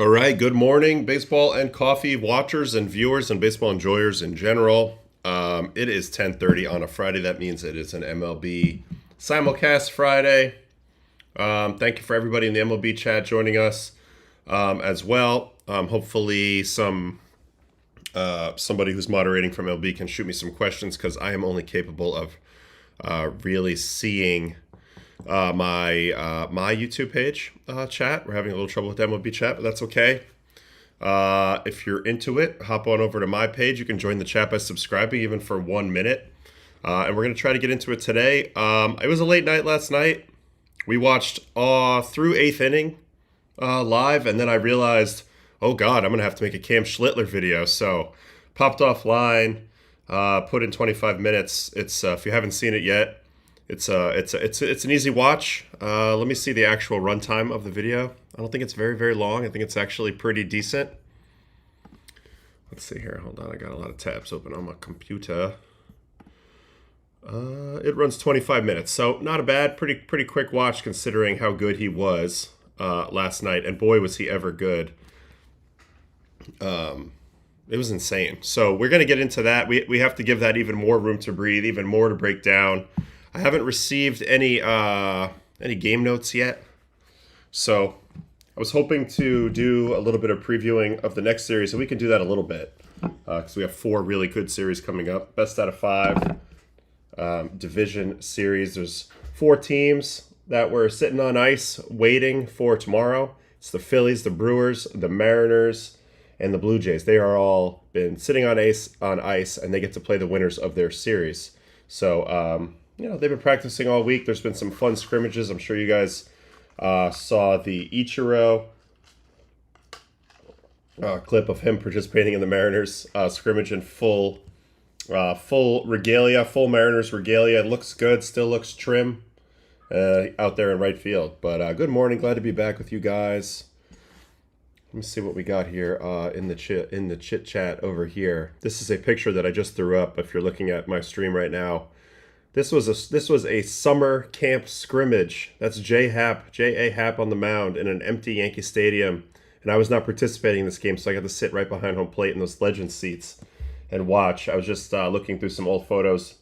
All right, good morning, baseball and coffee watchers and viewers and baseball enjoyers in general. It is 10:30 on a Friday. That means it is an MLB simulcast Friday. Thank you for everybody in the MLB chat joining us as well. Hopefully, somebody who's moderating from MLB can shoot me some questions because I am only capable of really seeing my YouTube page chat. We're having a little trouble with MLB chat, but that's okay. If you're into it, hop on over to my page. You can join the chat by subscribing, even for 1 minute. And we're going to try to get into it today. It was a late night last night. We watched through eighth inning live, and then I realized, oh God, I'm going to have to make a Cam Schlittler video. So popped offline, put in 25 minutes. It's if you haven't seen it yet, it's an easy watch. Let me see the actual runtime of the video. I don't think it's very long. I think it's actually pretty decent. Let's see here. Hold on. I got a lot of tabs open on my computer. It runs 25 minutes, so not a bad, pretty quick watch considering how good he was last night. And boy, was he ever good. It was insane. So we're going to get into that. We have to give that even more room to breathe, even more to break down. I haven't received any game notes yet, so I was hoping to do a little bit of previewing of the next series, and we can do that a little bit because we have 4 really good series coming up. Best out of 5 division series. There's 4 teams that were sitting on ice waiting for tomorrow. It's the Phillies, the Brewers, the Mariners, and the Blue Jays. They are all been sitting on ice, and they get to play the winners of their series. So, they've been practicing all week. There's been some fun scrimmages. I'm sure you guys saw the Ichiro clip of him participating in the Mariners scrimmage in full regalia, full Mariners regalia. It looks good, still looks trim out there in right field. But good morning, glad to be back with you guys. Let me see what we got here in the chit chat over here. This is a picture that I just threw up. If you're looking at my stream right now. This was a summer camp scrimmage. That's J.A. Happ on the mound in an empty Yankee Stadium. And I was not participating in this game, so I got to sit right behind home plate in those legend seats and watch. I was just looking through some old photos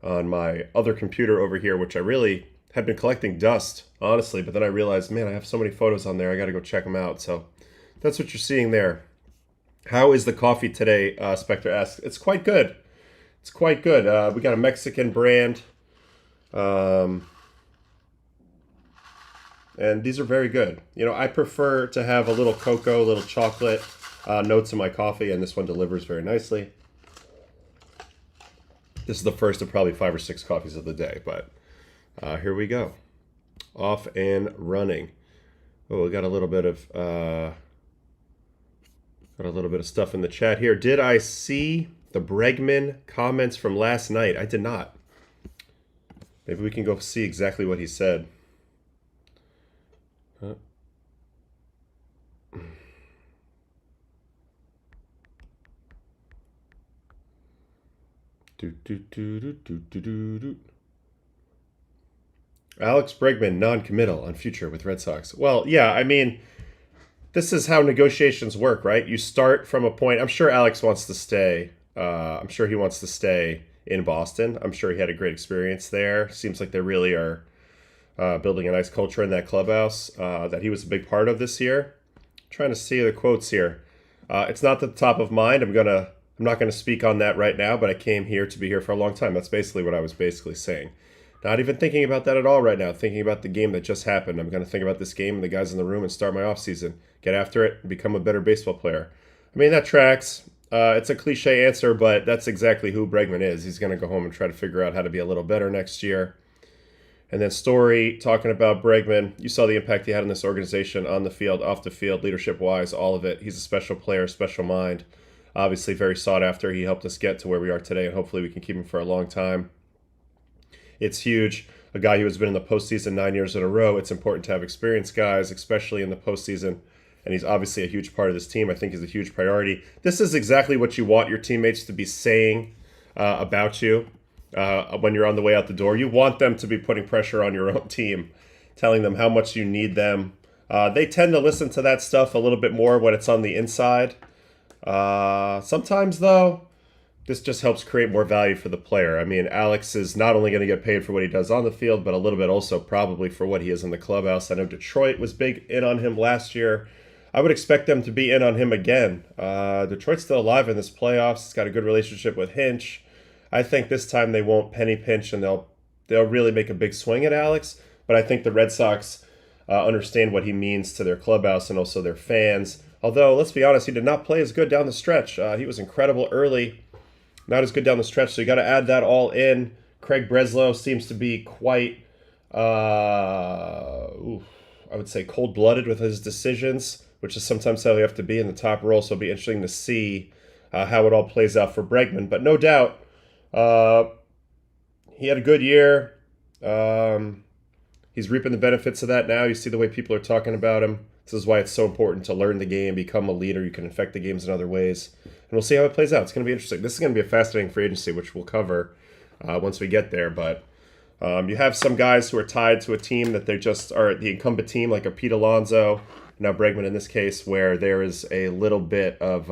on my other computer over here, which I really had been collecting dust, honestly. But then I realized, man, I have so many photos on there. I got to go check them out. So that's what you're seeing there. How is the coffee today? Spectre asks. It's quite good. It's quite good. We got a Mexican brand. And these are very good. I prefer to have a little cocoa, a little chocolate notes in my coffee, and this one delivers very nicely. This is the first of probably 5 or 6 coffees of the day, but here we go. Off and running. Oh, we got a little bit of stuff in the chat here. Did I see the Bregman comments from last night? I did not. Maybe we can go see exactly what he said. Alex Bregman non-committal on future with Red Sox. Well, yeah, I mean, this is how negotiations work, right? You start from a point. I'm sure Alex wants to stay. I'm sure he wants to stay in Boston. I'm sure he had a great experience there. Seems like they really are building a nice culture in that clubhouse that he was a big part of this year. I'm trying to see the quotes here. It's not at the top of mind. I'm not gonna speak on that right now, but I came here to be here for a long time. That's basically what I was saying. Not even thinking about that at all right now. Thinking about the game that just happened. I'm going to think about this game and the guys in the room and start my off season. Get after it and become a better baseball player. I mean, that tracks. It's a cliche answer, but that's exactly who Bregman is. He's going to go home and try to figure out how to be a little better next year. And then Story talking about Bregman. You saw the impact he had in this organization on the field, off the field, leadership-wise, all of it. He's a special player, special mind. Obviously very sought after. He helped us get to where we are today, and hopefully we can keep him for a long time. It's huge. A guy who has been in the postseason 9 years in a row, it's important to have experienced guys, especially in the postseason. And he's obviously a huge part of this team. I think he's a huge priority. This is exactly what you want your teammates to be saying about you when you're on the way out the door. You want them to be putting pressure on your own team, telling them how much you need them, They tend to listen to that stuff a little bit more when it's on the inside. Sometimes, though, this just helps create more value for the player. I mean, Alex is not only going to get paid for what he does on the field, but a little bit also probably for what he is in the clubhouse. I know Detroit was big in on him last year. I would expect them to be in on him again. Detroit's still alive in this playoffs. He's got a good relationship with Hinch. I think this time they won't penny pinch and they'll really make a big swing at Alex. But I think the Red Sox understand what he means to their clubhouse and also their fans. Although, let's be honest, he did not play as good down the stretch. He was incredible early. Not as good down the stretch, so you got to add that all in. Craig Breslow seems to be quite, I would say, cold-blooded with his decisions, which is sometimes how you have to be in the top role. So it'll be interesting to see how it all plays out for Bregman. But no doubt, he had a good year. He's reaping the benefits of that now. You see the way people are talking about him. This is why it's so important to learn the game, become a leader. You can affect the games in other ways. And we'll see how it plays out. It's going to be interesting. This is going to be a fascinating free agency, which we'll cover once we get there. But you have some guys who are tied to a team that they just are the incumbent team, like a Pete Alonso, now Bregman in this case, where there is a little bit of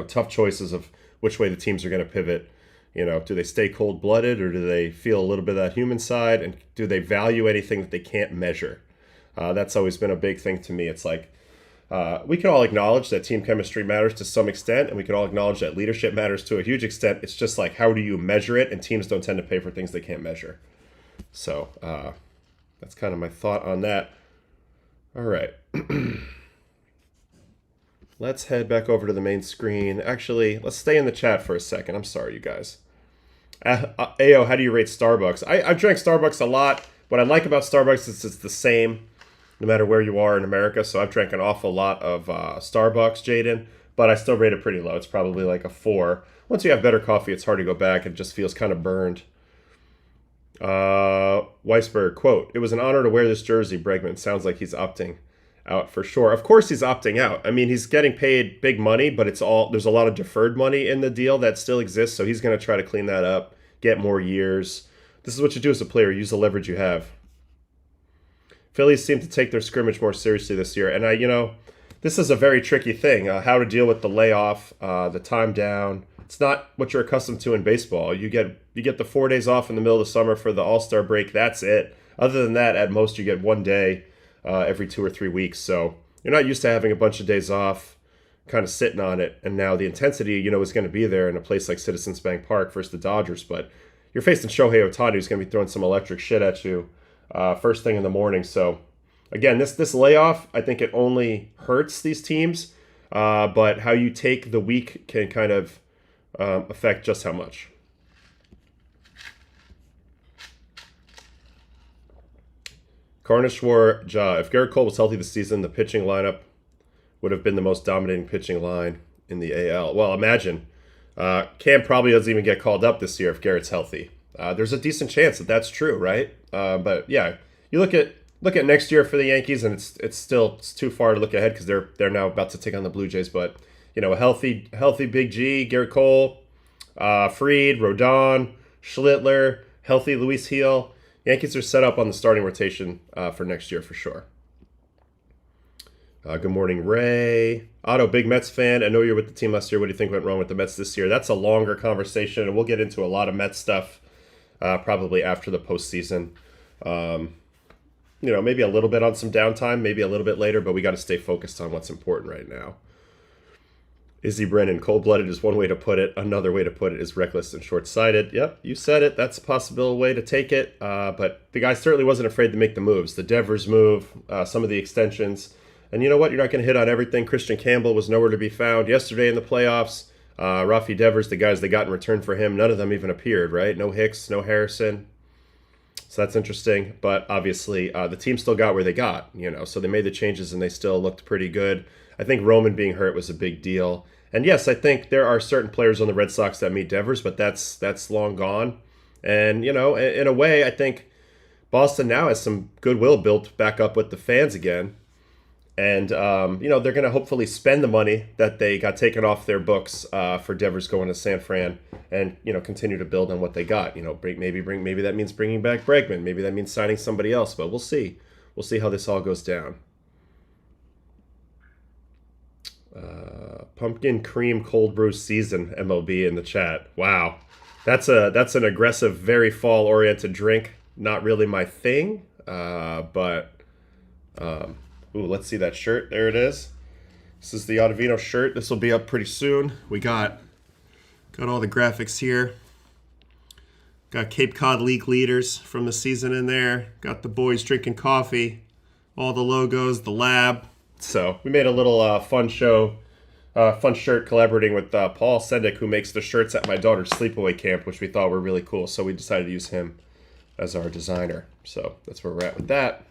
tough choices of which way the teams are going to pivot. Do they stay cold-blooded or do they feel a little bit of that human side? And do they value anything that they can't measure? That's always been a big thing to me. It's like we can all acknowledge that team chemistry matters to some extent, and we can all acknowledge that leadership matters to a huge extent. It's just like, how do you measure it? And teams don't tend to pay for things they can't measure. So that's kind of my thought on that. All right. Let's head back over to the main screen. Actually, let's stay in the chat for a second. I'm sorry, you guys. Ayo, how do you rate Starbucks? I've drank Starbucks a lot. What I like about Starbucks is it's the same no matter where you are in America. So I've drank an awful lot of Starbucks, Jaden, but I still rate it pretty low. It's probably like a 4. Once you have better coffee, it's hard to go back. It just feels kind of burned. Weisberg, quote, "It was an honor to wear this jersey, Bregman. Sounds like he's opting out for sure." Of course he's opting out. I mean, he's getting paid big money, but there's a lot of deferred money in the deal that still exists. So he's going to try to clean that up, get more years. This is what you do as a player. Use the leverage you have. Phillies seem to take their scrimmage more seriously this year. And this is a very tricky thing. How to deal with the layoff, the time down. It's not what you're accustomed to in baseball. You get the 4 days off in the middle of the summer for the All-Star break. That's it. Other than that, at most you get 1 day every 2 or 3 weeks. So you're not used to having a bunch of days off, kind of sitting on it. And now the intensity, is going to be there in a place like Citizens Bank Park versus the Dodgers. But you're facing Shohei Ohtani, who's going to be throwing some electric shit at you first thing in the morning. So again, this layoff, I think it only hurts these teams. But how you take the week can kind of affect just how much. Carnishwar Ja, if Garrett Cole was healthy this season, the pitching lineup would have been the most dominating pitching line in the AL. Well, imagine. Cam probably doesn't even get called up this year if Garrett's healthy. There's a decent chance that that's true, right? But yeah, you look at next year for the Yankees, and it's too far to look ahead because they're now about to take on the Blue Jays. But a healthy Big G, Garrett Cole, Fried, Rodon, Schlittler, healthy Luis Heel. Yankees are set up on the starting rotation for next year for sure. Good morning, Ray. Otto, big Mets fan. I know you're with the team last year. What do you think went wrong with the Mets this year? That's a longer conversation, and we'll get into a lot of Mets stuff probably after the postseason. Maybe a little bit on some downtime, maybe a little bit later, but we got to stay focused on what's important right now. Izzy Brennan, cold-blooded is one way to put it. Another way to put it is reckless and short-sighted. Yep, you said it. That's a possible way to take it. But the guy certainly wasn't afraid to make the moves. The Devers move, some of the extensions. And you know what? You're not going to hit on everything. Christian Campbell was nowhere to be found yesterday in the playoffs. Rafi Devers, the guys they got in return for him, none of them even appeared, right? No Hicks, no Harrison. So that's interesting. But obviously, the team still got where they got, So they made the changes and they still looked pretty good. I think Roman being hurt was a big deal. And yes, I think there are certain players on the Red Sox that meet Devers, but that's long gone. And, in a way, I think Boston now has some goodwill built back up with the fans again. And, they're going to hopefully spend the money that they got taken off their books for Devers going to San Fran and, continue to build on what they got. Maybe that means bringing back Bregman. Maybe that means signing somebody else, but we'll see. We'll see how this all goes down. Pumpkin cream cold brew season MLB in the chat. Wow, that's an aggressive, very fall oriented drink. Not really my thing, but ooh, let's see that shirt. There it is. This is the Ottavino shirt. This will be up pretty soon. We got all the graphics here. Got Cape Cod League leaders from the season in there. Got the boys drinking coffee. All the logos, the lab. So we made a little fun shirt collaborating with Paul Sendick, who makes the shirts at my daughter's sleepaway camp, which we thought were really cool. So we decided to use him as our designer. So that's where we're at with that.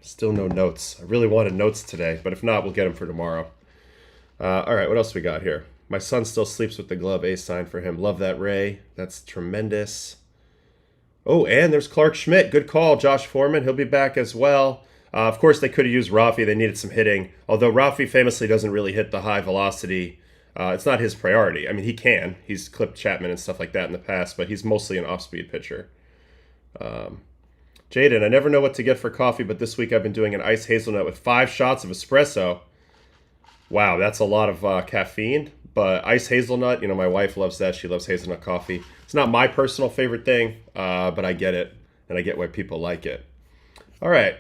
Still no notes. I really wanted notes today, but if not, we'll get them for tomorrow. All right, what else we got here? My son still sleeps with the glove. A sign for him. Love that, Ray. That's tremendous. Oh, and there's Clark Schmidt. Good call. Josh Foreman. He'll be back as well. Of course, they could have used Rafi. They needed some hitting. Although Rafi famously doesn't really hit the high velocity. It's not his priority. I mean, he can. He's clipped Chapman and stuff like that in the past, but he's mostly an off-speed pitcher. Jaden, I never know what to get for coffee, but this week I've been doing an iced hazelnut with 5 shots of espresso. Wow, that's a lot of caffeine. But iced hazelnut, my wife loves that. She loves hazelnut coffee. It's not my personal favorite thing, but I get it, and I get why people like it. All right.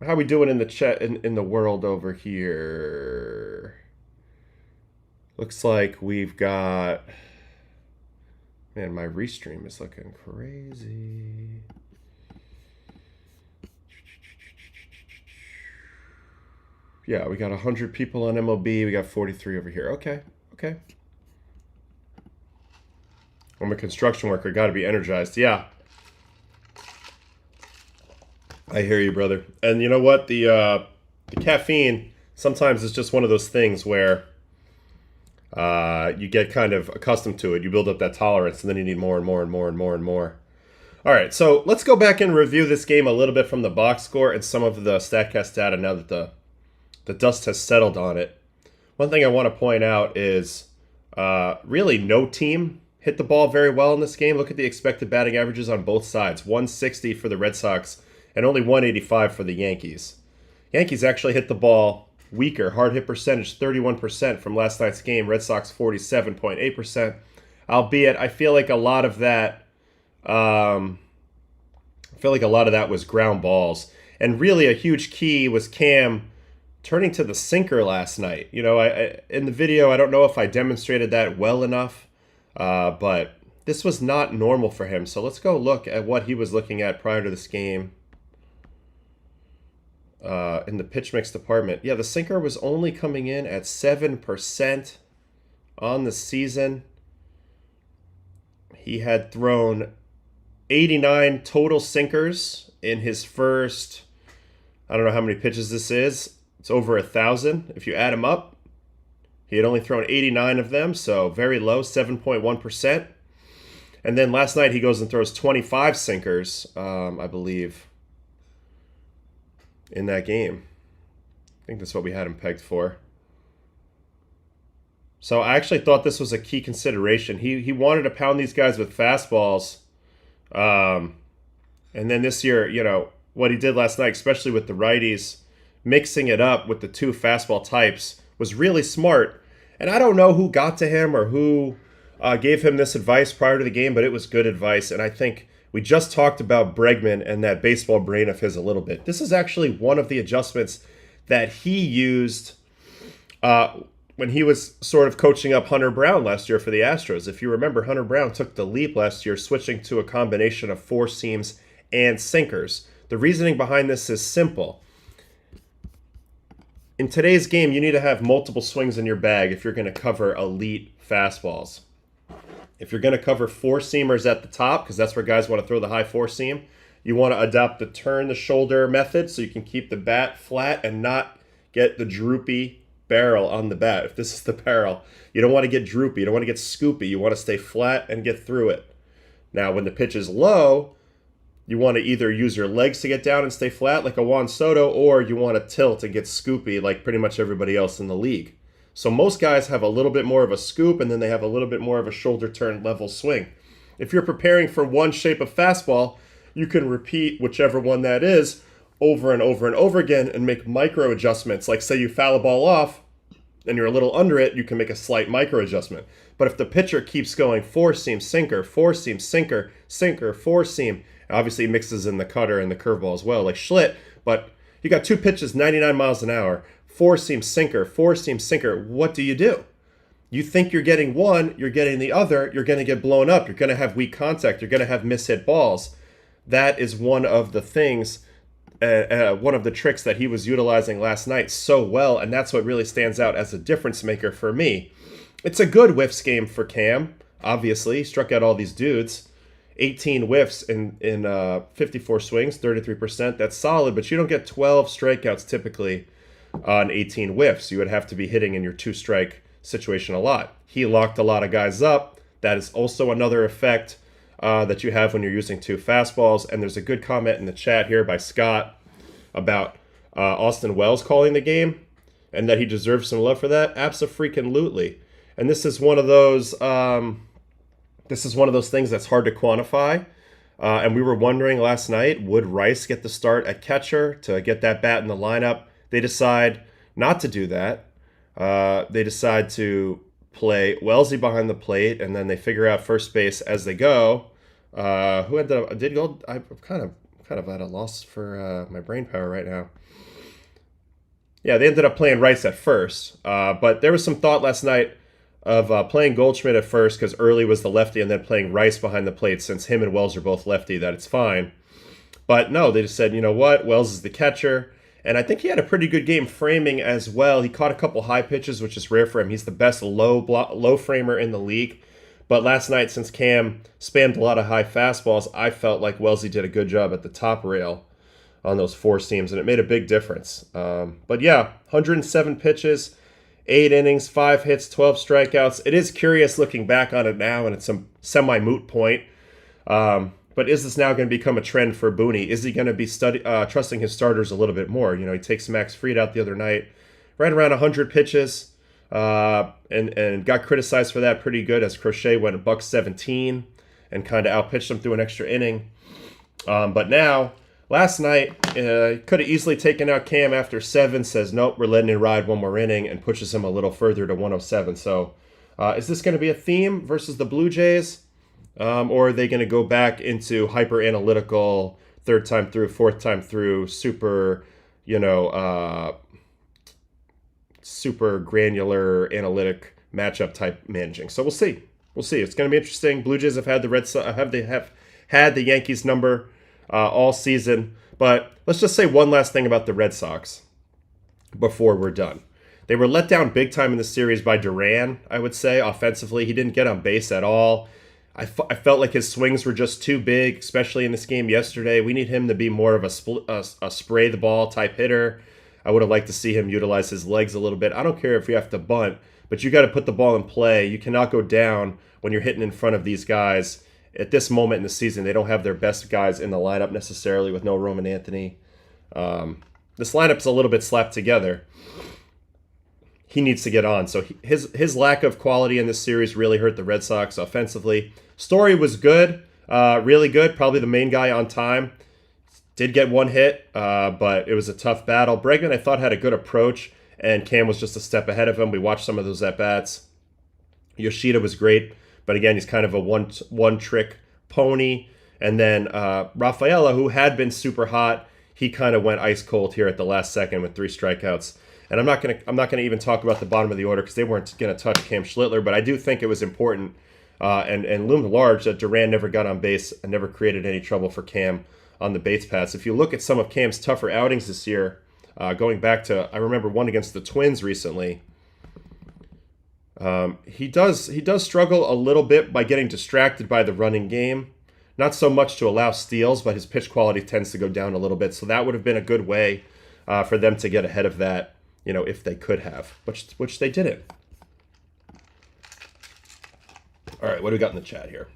How we doing in the chat in the world over here? Looks like we've got... Man, my restream is looking crazy. Yeah, we got 100 people on MLB. We got 43 over here. Okay. I'm a construction worker. Got to be energized. Yeah. I hear you, brother. And you know what? The caffeine sometimes is just one of those things where you get kind of accustomed to it. You build up that tolerance, and then you need more and more and more and more and more. All right, so let's go back and review this game a little bit from the box score and some of the StatCast data now that the dust has settled on it. One thing I want to point out is really no team hit the ball very well in this game. Look at the expected batting averages on both sides. 160 for the Red Sox and only 185 for the Yankees. Yankees actually hit the ball weaker. Hard hit percentage 31% from last night's game. Red Sox 47.8%. Albeit, I feel like a lot of that was ground balls. And really a huge key was Cam turning to the sinker last night. In the video, I don't know if I demonstrated that well enough, but this was not normal for him. So let's go look at what he was looking at prior to this game in the pitch mix department. Yeah, the sinker was only coming in at 7% on the season. He had thrown 89 total sinkers in his first, I don't know how many pitches this is. It's over 1,000. If you add them up, he had only thrown 89 of them, so very low, 7.1%. And then last night he goes and throws 25 sinkers, I believe, in that game. I think that's what we had him pegged for. So I actually thought this was a key consideration. He wanted to pound these guys with fastballs. And then this year, what he did last night, especially with the righties, mixing it up with the 2 fastball types was really smart. And I don't know who got to him or who gave him this advice prior to the game, but it was good advice. And I think we just talked about Bregman and that baseball brain of his a little bit. This is actually one of the adjustments that he used when he was sort of coaching up Hunter Brown last year for the Astros. If you remember, Hunter Brown took the leap last year, switching to a combination of 4 seams and sinkers. The reasoning behind this is simple. In today's game, you need to have multiple swings in your bag if you're going to cover elite fastballs. If you're going to cover 4-seamers at the top, because that's where guys want to throw the high 4-seam, you want to adopt the turn the shoulder method so you can keep the bat flat and not get the droopy barrel on the bat. If this is the barrel, you don't want to get droopy. You don't want to get scoopy. You want to stay flat and get through it. Now, when the pitch is low, you want to either use your legs to get down and stay flat like a Juan Soto, or you want to tilt and get scoopy like pretty much everybody else in the league. So most guys have a little bit more of a scoop, and then they have a little bit more of a shoulder turn level swing. If you're preparing for one shape of fastball, you can repeat whichever one that is over and over and over again and make micro adjustments. Like, say you foul a ball off and you're a little under it, you can make a slight micro adjustment. But if the pitcher keeps going four seam, sinker, sinker, four seam, obviously he mixes in the cutter and the curveball as well, like Schlitt, but you got two pitches, 99 miles an hour, four seam, sinker, what do? You think you're getting one, you're getting the other, you're going to get blown up, you're going to have weak contact, you're going to have mishit balls. That is one of the things, one of the tricks that he was utilizing last night so well, and that's what really stands out as a difference maker for me. It's a good whiffs game for Cam, obviously. He struck out all these dudes. 18 whiffs in 54 swings, 33%. That's solid, but you don't get 12 strikeouts typically on 18 whiffs. You would have to be hitting in your two-strike situation a lot. He locked a lot of guys up. That is also another effect that you have when you're using two fastballs. And there's a good comment in the chat here by Scott about Austin Wells calling the game and that he deserves some love for that. Abso-freaking-lutely. And this is one of those things that's hard to quantify. And we were wondering last night, would Rice get the start at catcher to get that bat in the lineup? They decide not to do that. They decide to play Wellesley behind the plate, and then they figure out first base as they go. Who ended up did go? I'm kind of at a loss for my brain power right now. Yeah, they ended up playing Rice at first, but there was some thought last night of playing Goldschmidt at first because Early was the lefty, and then playing Rice behind the plate since him and Wells are both lefty. That it's fine, but no, they just said, you know what, Wells is the catcher. And I think he had a pretty good game framing as well. He caught a couple high pitches, which is rare for him. He's the best low framer in the league. But last night, since Cam spammed a lot of high fastballs, I felt like Wellesley did a good job at the top rail on those four seams, and it made a big difference. But yeah, 107 pitches, 8 innings, 5 hits, 12 strikeouts. It is curious looking back on it now, and it's some semi-moot point. But is this now going to become a trend for Booney? Is he going to be trusting his starters a little bit more? You know, he takes Max Fried out the other night, right around 100 pitches, and got criticized for that pretty good as Crochet went $117 and kind of outpitched him through an extra inning. But now, last night, could have easily taken out Cam after 7, says, nope, we're letting it ride one more inning, and pushes him a little further to 107. So is this going to be a theme versus the Blue Jays? Or are they going to go back into hyper-analytical, third time through, fourth time through, super granular analytic matchup type managing? So we'll see. We'll see. It's going to be interesting. Blue Jays have had the had the Yankees number all season. But let's just say one last thing about the Red Sox before we're done. They were let down big time in the series by Duran, I would say, offensively. He didn't get on base at all. I felt like his swings were just too big, especially in this game yesterday. We need him to be more of a spray the ball type hitter. I would have liked to see him utilize his legs a little bit. I don't care if you have to bunt, but you got to put the ball in play. You cannot go down when you're hitting in front of these guys. At this moment in the season, they don't have their best guys in the lineup necessarily with no Roman Anthony. This lineup's a little bit slapped together. He needs to get on. So his lack of quality in this series really hurt the Red Sox offensively. Story was good, really good, probably the main guy on time. Did get one hit, but it was a tough battle. Bregman, I thought, had a good approach, and Cam was just a step ahead of him. We watched some of those at-bats. Yoshida was great, but again, he's kind of a one-trick pony. And then Rafaela, who had been super hot, he kind of went ice cold here at the last second with 3 strikeouts. And I'm not gonna even talk about the bottom of the order because they weren't gonna touch Cam Schlittler, but I do think it was important and loomed large that Duran never got on base and never created any trouble for Cam on the base paths. If you look at some of Cam's tougher outings this year, going back to, I remember one against the Twins recently. He does struggle a little bit by getting distracted by the running game. Not so much to allow steals, but his pitch quality tends to go down a little bit. So that would have been a good way for them to get ahead of that, if they could have, which they didn't. All right, what do we got in the chat here?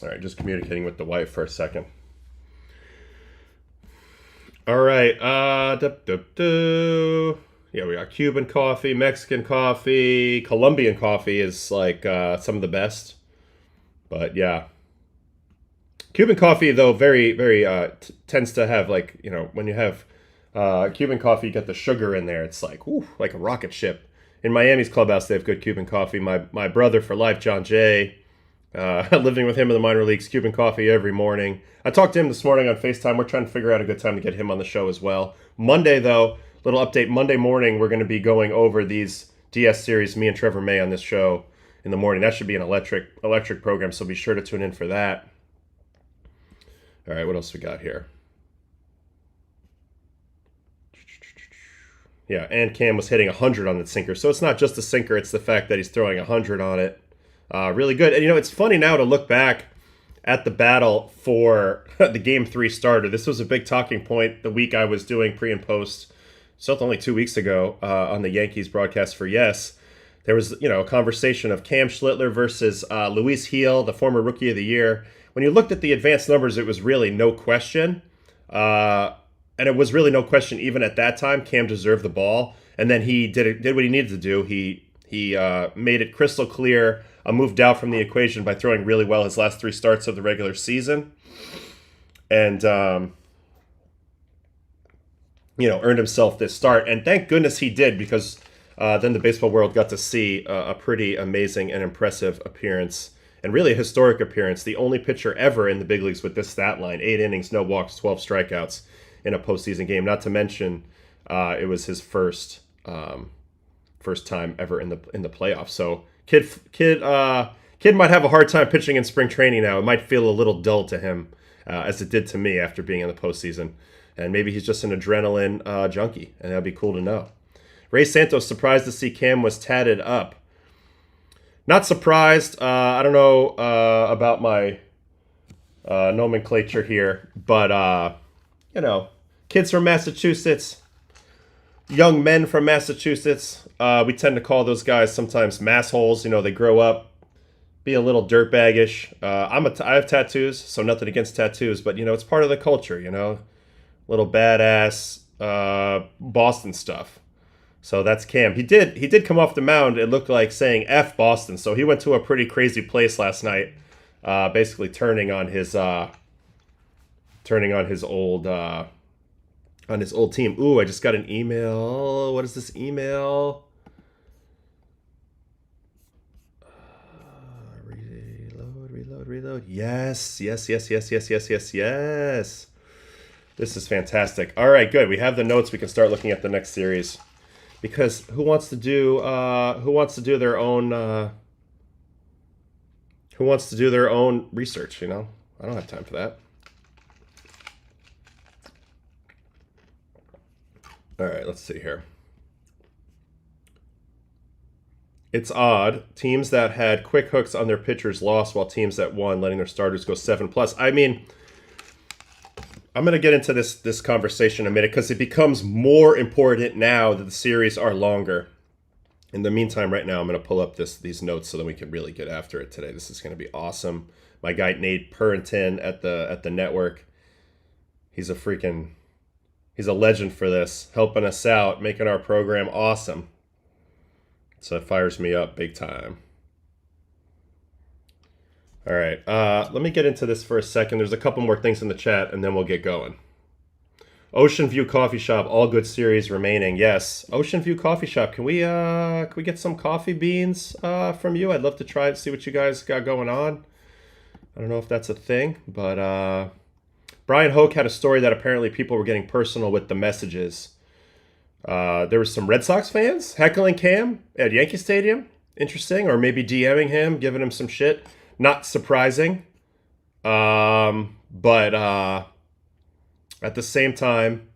All right, just communicating with the wife for a second. All right. Yeah, we got Cuban coffee, Mexican coffee, Colombian coffee is like some of the best. But yeah, Cuban coffee though very tends to have like when you have Cuban coffee, you get the sugar in there. It's like like a rocket ship. In Miami's clubhouse, they have good Cuban coffee. My brother for life, John Jay, living with him in the minor leagues, Cuban coffee every morning. I talked to him this morning on FaceTime. We're trying to figure out a good time to get him on the show as well. Monday, though, little update. Monday morning, we're going to be going over these DS series, me and Trevor May on this show in the morning. That should be an electric program, so be sure to tune in for that. All right, what else we got here? Yeah, and Cam was hitting 100 on the sinker. So it's not just the sinker, it's the fact that he's throwing 100 on it. Really good. And it's funny now to look back at the battle for the Game 3 starter. This was a big talking point the week I was doing pre and post. So only 2 weeks ago on the Yankees broadcast for Yes. There was, a conversation of Cam Schlittler versus Luis Heel, the former Rookie of the Year. When you looked at the advanced numbers, it was really no question. And it was really no question even at that time. Cam deserved the ball. And then he did what he needed to do. He made it crystal clear, moved out from the equation by throwing really well his last 3 starts of the regular season. And, earned himself this start. And thank goodness he did, because then the baseball world got to see a pretty amazing and impressive appearance, and really a historic appearance. The only pitcher ever in the big leagues with this stat line: 8 innings, no walks, 12 strikeouts in a postseason game. Not to mention, it was his first time ever in the playoffs. So kid might have a hard time pitching in spring training now. It might feel a little dull to him, as it did to me after being in the postseason. And maybe he's just an adrenaline junkie, and that'd be cool to know. Ray Santos, surprised to see Cam was tatted up. Not surprised. I don't know about my nomenclature here, but, kids from Massachusetts, young men from Massachusetts, we tend to call those guys sometimes massholes. They grow up, be a little dirtbaggish. I have tattoos, so nothing against tattoos, but, it's part of the culture, little badass Boston stuff. So that's Cam. He did come off the mound, it looked like, saying F Boston. So he went to a pretty crazy place last night, basically turning on his old team. Ooh, I just got an email. What is this email? Reload. Yes. This is fantastic. All right, good. We have the notes. We can start looking at the next series. Because who wants to do their own research? I don't have time for that. All right, let's see here. It's odd. Teams that had quick hooks on their pitchers lost, while teams that won, letting their starters go 7+. I mean, I'm going to get into this conversation in a minute, because it becomes more important now that the series are longer. In the meantime, right now, I'm going to pull up these notes so that we can really get after it today. This is going to be awesome. My guy Nate Purrington at the network, he's a legend for this, helping us out, making our program awesome. So it fires me up big time. All right, let me get into this for a second. There's a couple more things in the chat, and then we'll get going. Ocean View Coffee Shop, all good series remaining. Yes, Ocean View Coffee Shop. Can we get some coffee beans from you? I'd love to try it, see what you guys got going on. I don't know if that's a thing, but Brian Hoke had a story that apparently people were getting personal with the messages. There were some Red Sox fans heckling Cam at Yankee Stadium. Interesting. Or maybe DMing him, giving him some shit. Not surprising. But at the same time,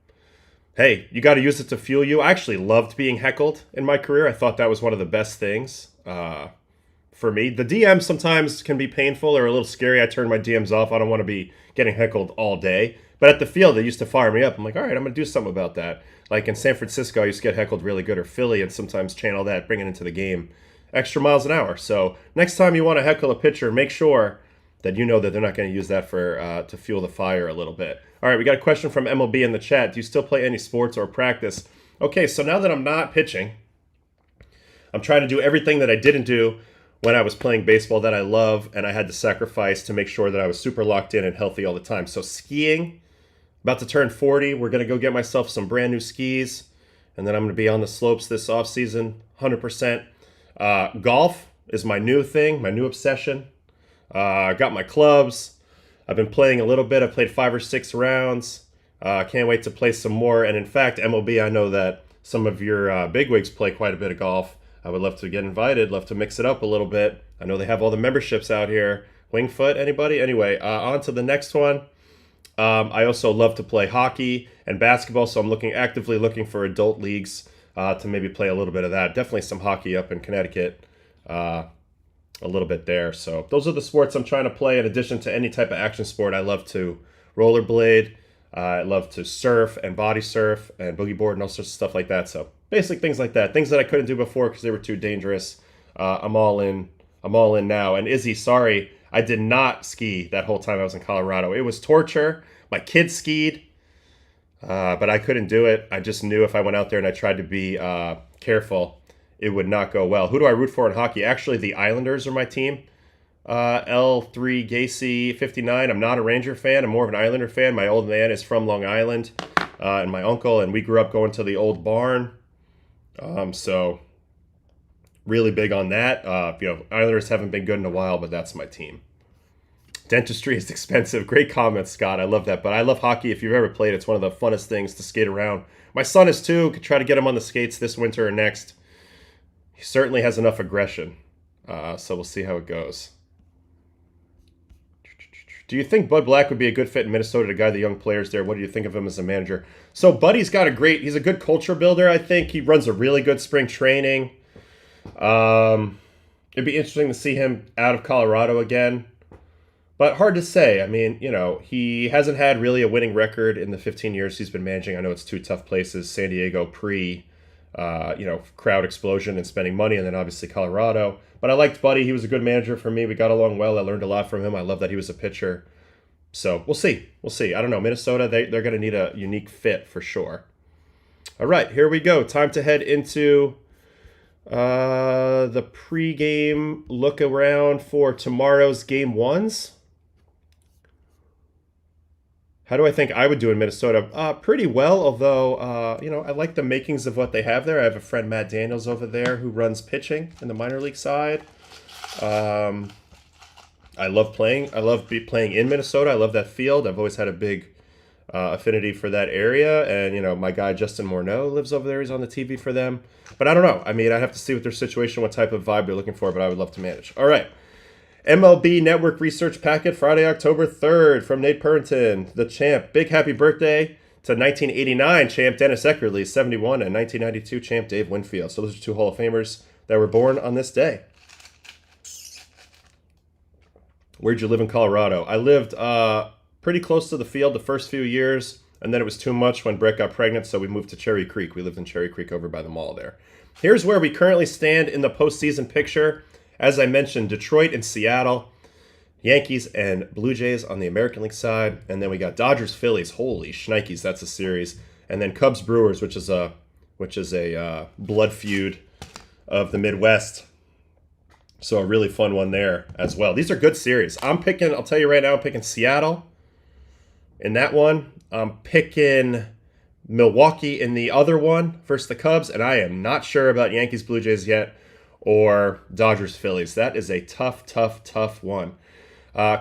hey, you got to use it to fuel you. I actually loved being heckled in my career. I thought that was one of the best things for me. The DMs sometimes can be painful or a little scary. I turn my DMs off. I don't want to be getting heckled all day. But at the field, they used to fire me up. I'm like, all right, I'm going to do something about that. Like in San Francisco, I used to get heckled really good, or Philly, and sometimes channel that, bring it into the game. Extra miles an hour. So next time you want to heckle a pitcher, make sure that you know that they're not going to use that for to fuel the fire a little bit. All right, we got a question from MLB in the chat. Do you still play any sports or practice? Okay, so now that I'm not pitching, I'm trying to do everything that I didn't do when I was playing baseball that I love, and I had to sacrifice to make sure that I was super locked in and healthy all the time. So skiing, about to turn 40. We're going to go get myself some brand new skis, and then I'm going to be on the slopes this off season, 100%. Golf is my new thing, my new obsession. I got my clubs. I've been playing a little bit. I played 5 or 6 rounds. Can't wait to play some more. And in fact, MLB, I know that some of your bigwigs play quite a bit of golf. I would love to get invited, love to mix it up a little bit. I know they have all the memberships out here. Wingfoot, anybody? Anyway, on to the next one. I also love to play hockey and basketball, so I'm actively looking for adult leagues to maybe play a little bit of that. Definitely some hockey up in Connecticut, a little bit there. So those are the sports I'm trying to play in addition to any type of action sport. I love to rollerblade. I love to surf and body surf and boogie board and all sorts of stuff like that. So basic things like that, things that I couldn't do before because they were too dangerous. I'm all in. I'm all in now. And Izzy, sorry, I did not ski that whole time I was in Colorado. It was torture. My kids skied, but I couldn't do it. I just knew if I went out there and I tried to be careful, it would not go well. Who do I root for in hockey? Actually, the Islanders are my team. L3 Gacy 59. I'm not a Ranger fan. I'm more of an Islander fan. My old man is from Long Island, and my uncle, and we grew up going to the old barn. So really big on that. Islanders haven't been good in a while, but that's my team. Dentistry is expensive. Great comment, Scott. I love that. But I love hockey. If you've ever played, it's one of the funnest things to skate around. My son is too. Could try to get him on the skates this winter or next. He certainly has enough aggression. So we'll see how it goes. Do you think Bud Black would be a good fit in Minnesota to guide the young players there? What do you think of him as a manager? So Buddy's got he's a good culture builder, I think. He runs a really good spring training. It'd be interesting to see him out of Colorado again. But hard to say. I mean, he hasn't had really a winning record in the 15 years he's been managing. I know it's 2 tough places. San Diego crowd explosion and spending money, and then obviously Colorado. But I liked Buddy. He was a good manager for me. We got along well. I learned a lot from him. I love that he was a pitcher. So we'll see. I don't know. Minnesota, they're going to need a unique fit for sure. All right, here we go. Time to head into the pregame look around for tomorrow's game 1s. How do I think I would do in Minnesota? Pretty well, although, I like the makings of what they have there. I have a friend, Matt Daniels, over there who runs pitching in the minor league side. I love playing. I love playing in Minnesota. I love that field. I've always had a big affinity for that area. And, my guy, Justin Morneau, lives over there. He's on the TV for them. But I don't know. I mean, I have to see what their situation, what type of vibe they're looking for, but I would love to manage. All right. MLB Network Research Packet, Friday, October 3rd, from Nate Purrington, the champ. Big happy birthday to 1989 champ Dennis Eckersley, 71, and 1992 champ Dave Winfield. So those are 2 Hall of Famers that were born on this day. Where'd you live in Colorado? I lived pretty close to the field the first few years, and then it was too much when Brett got pregnant, so we moved to Cherry Creek. We lived in Cherry Creek over by the mall there. Here's where we currently stand in the postseason picture. As I mentioned, Detroit and Seattle, Yankees and Blue Jays on the American League side, and then we got Dodgers, Phillies. Holy shnikes, that's a series. And then Cubs, Brewers, which is a blood feud of the Midwest. So a really fun one there as well. These are good series. I'll tell you right now, I'm picking Seattle in that one. I'm picking Milwaukee in the other one versus the Cubs, and I am not sure about Yankees, Blue Jays yet, or Dodgers, Phillies. That is a tough one.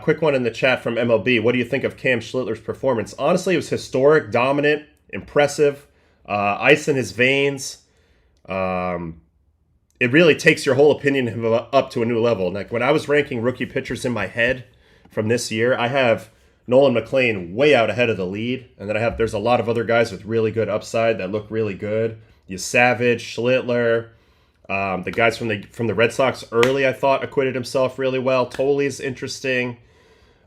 Quick one in the chat from MLB. What do you think of Cam Schlittler's performance? Honestly, it was historic, dominant, impressive, ice in his veins. It really takes your whole opinion of him up to a new level. Like when I was ranking rookie pitchers in my head from this year, I have Nolan McLean way out ahead of the lead. And then there's a lot of other guys with really good upside that look really good. You Savage, Schlittler. The guys from the Red Sox early, I thought, acquitted himself really well. Tolley's interesting.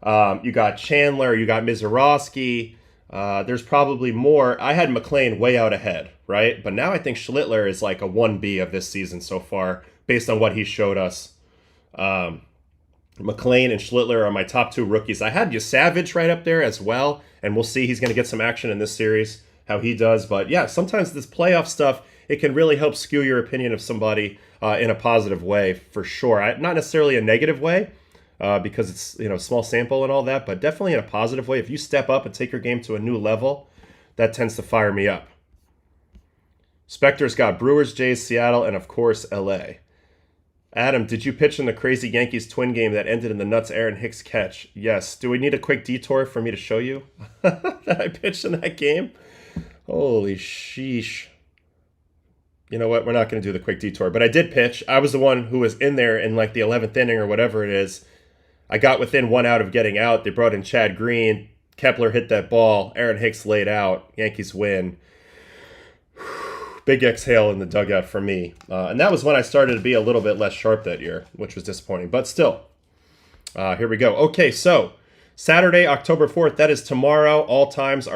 You got Chandler. You got Mizorowski. There's probably more. I had McLean way out ahead, right? But now I think Schlittler is like a 1B of this season so far, based on what he showed us McLean and Schlittler are my top two rookies. I had Savage right up there as well, and we'll see. He's going to get some action in this series, how he does. But yeah, sometimes this playoff stuff, it can really help skew your opinion of somebody in a positive way, for sure. Not necessarily a negative way, because it's small sample and all that, but definitely in a positive way. If you step up and take your game to a new level, that tends to fire me up. Spectre's got Brewers, Jays, Seattle, and of course LA. Adam, did you pitch in the crazy Yankees twin game that ended in the nuts Aaron Hicks catch? Yes. Do we need a quick detour for me to show you that I pitched in that game? Holy sheesh. You know what? We're not going to do the quick detour, but I did pitch. I was the one who was in there in like the 11th inning or whatever it is. I got within 1 out of getting out. They brought in Chad Green. Kepler hit that ball. Aaron Hicks laid out. Yankees win. Big exhale in the dugout for me. And that was when I started to be a little bit less sharp that year, which was disappointing. But still, here we go. Okay, so Saturday, October 4th, that is tomorrow. All times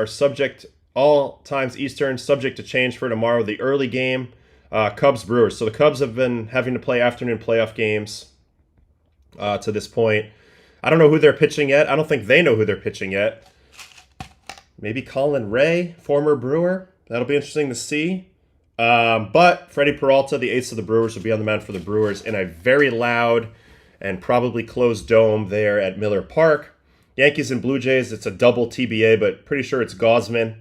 Eastern, subject to change for tomorrow. The early game, Cubs-Brewers. So the Cubs have been having to play afternoon playoff games to this point. I don't know who they're pitching yet. I don't think they know who they're pitching yet. Maybe Colin Ray, former Brewer. That'll be interesting to see. But Freddie Peralta, the ace of the Brewers, will be on the mound for the Brewers in a very loud and probably closed dome there at Miller Park. Yankees and Blue Jays, it's a double TBA, but pretty sure it's Gaussman.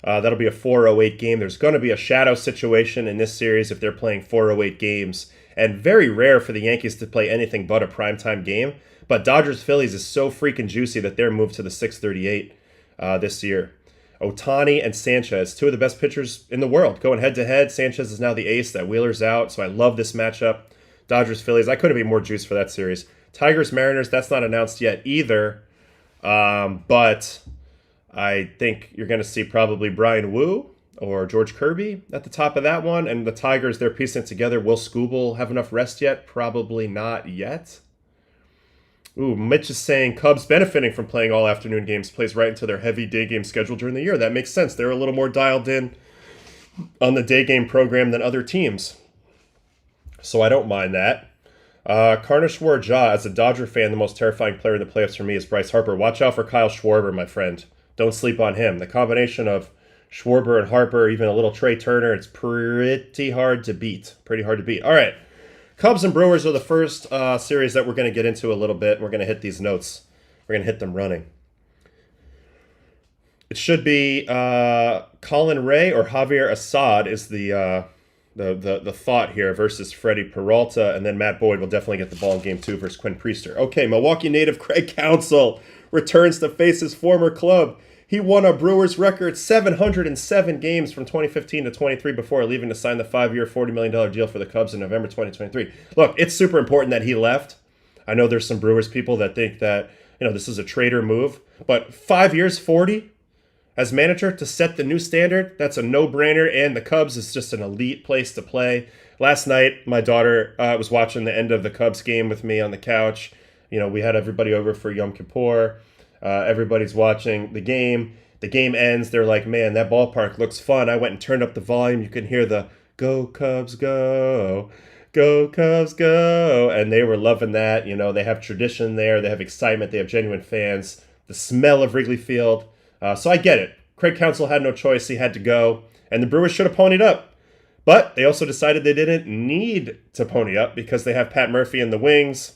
That'll be a 4:08 game. There's going to be a shadow situation in this series if they're playing 4:08 games. And very rare for the Yankees to play anything but a primetime game. But Dodgers-Phillies is so freaking juicy that they're moved to the 6:38 this year. Ohtani and Sanchez, two of the best pitchers in the world, going head-to-head. Sanchez is now the ace. That Wheeler's out, so I love this matchup. Dodgers-Phillies, I couldn't be more juiced for that series. Tigers-Mariners, that's not announced yet either, but I think you're going to see probably Brian Wu or George Kirby at the top of that one, and the Tigers, they're piecing it together. Will Skubal have enough rest yet? Probably not yet. Ooh, Mitch is saying Cubs benefiting from playing all afternoon games plays right into their heavy day game schedule during the year. That makes sense. They're a little more dialed in on the day game program than other teams. So I don't mind that. Karneshwar Jha, as a Dodger fan, the most terrifying player in the playoffs for me is Bryce Harper. Watch out for Kyle Schwarber, my friend. Don't sleep on him. The combination of Schwarber and Harper, even a little Trey Turner, it's pretty hard to beat. All right. Cubs and Brewers are the first series that we're going to get into a little bit. We're going to hit these notes. We're going to hit them running. It should be Colin Ray or Javier Assad is the thought here versus Freddie Peralta, and then Matt Boyd will definitely get the ball in Game 2 versus Quinn Priester. Okay, Milwaukee native Craig Counsell returns to face his former club. He won a Brewers record 707 games from 2015 to 23 before leaving to sign the 5-year, $40 million deal for the Cubs in November 2023. Look, it's super important that he left. I know there's some Brewers people that think that, this is a traitor move, but 5 years, 40 as manager to set the new standard, that's a no-brainer, and the Cubs is just an elite place to play. Last night, my daughter was watching the end of the Cubs game with me on the couch. We had everybody over for Yom Kippur. Everybody's watching the game. The game ends. They're like, man, that ballpark looks fun. I went and turned up the volume. You can hear the go Cubs go, go Cubs go. And they were loving that. They have tradition there. They have excitement. They have genuine fans. The smell of Wrigley Field. So I get it. Craig Counsell had no choice. He had to go. And the Brewers should have ponied up. But they also decided they didn't need to pony up because they have Pat Murphy in the wings.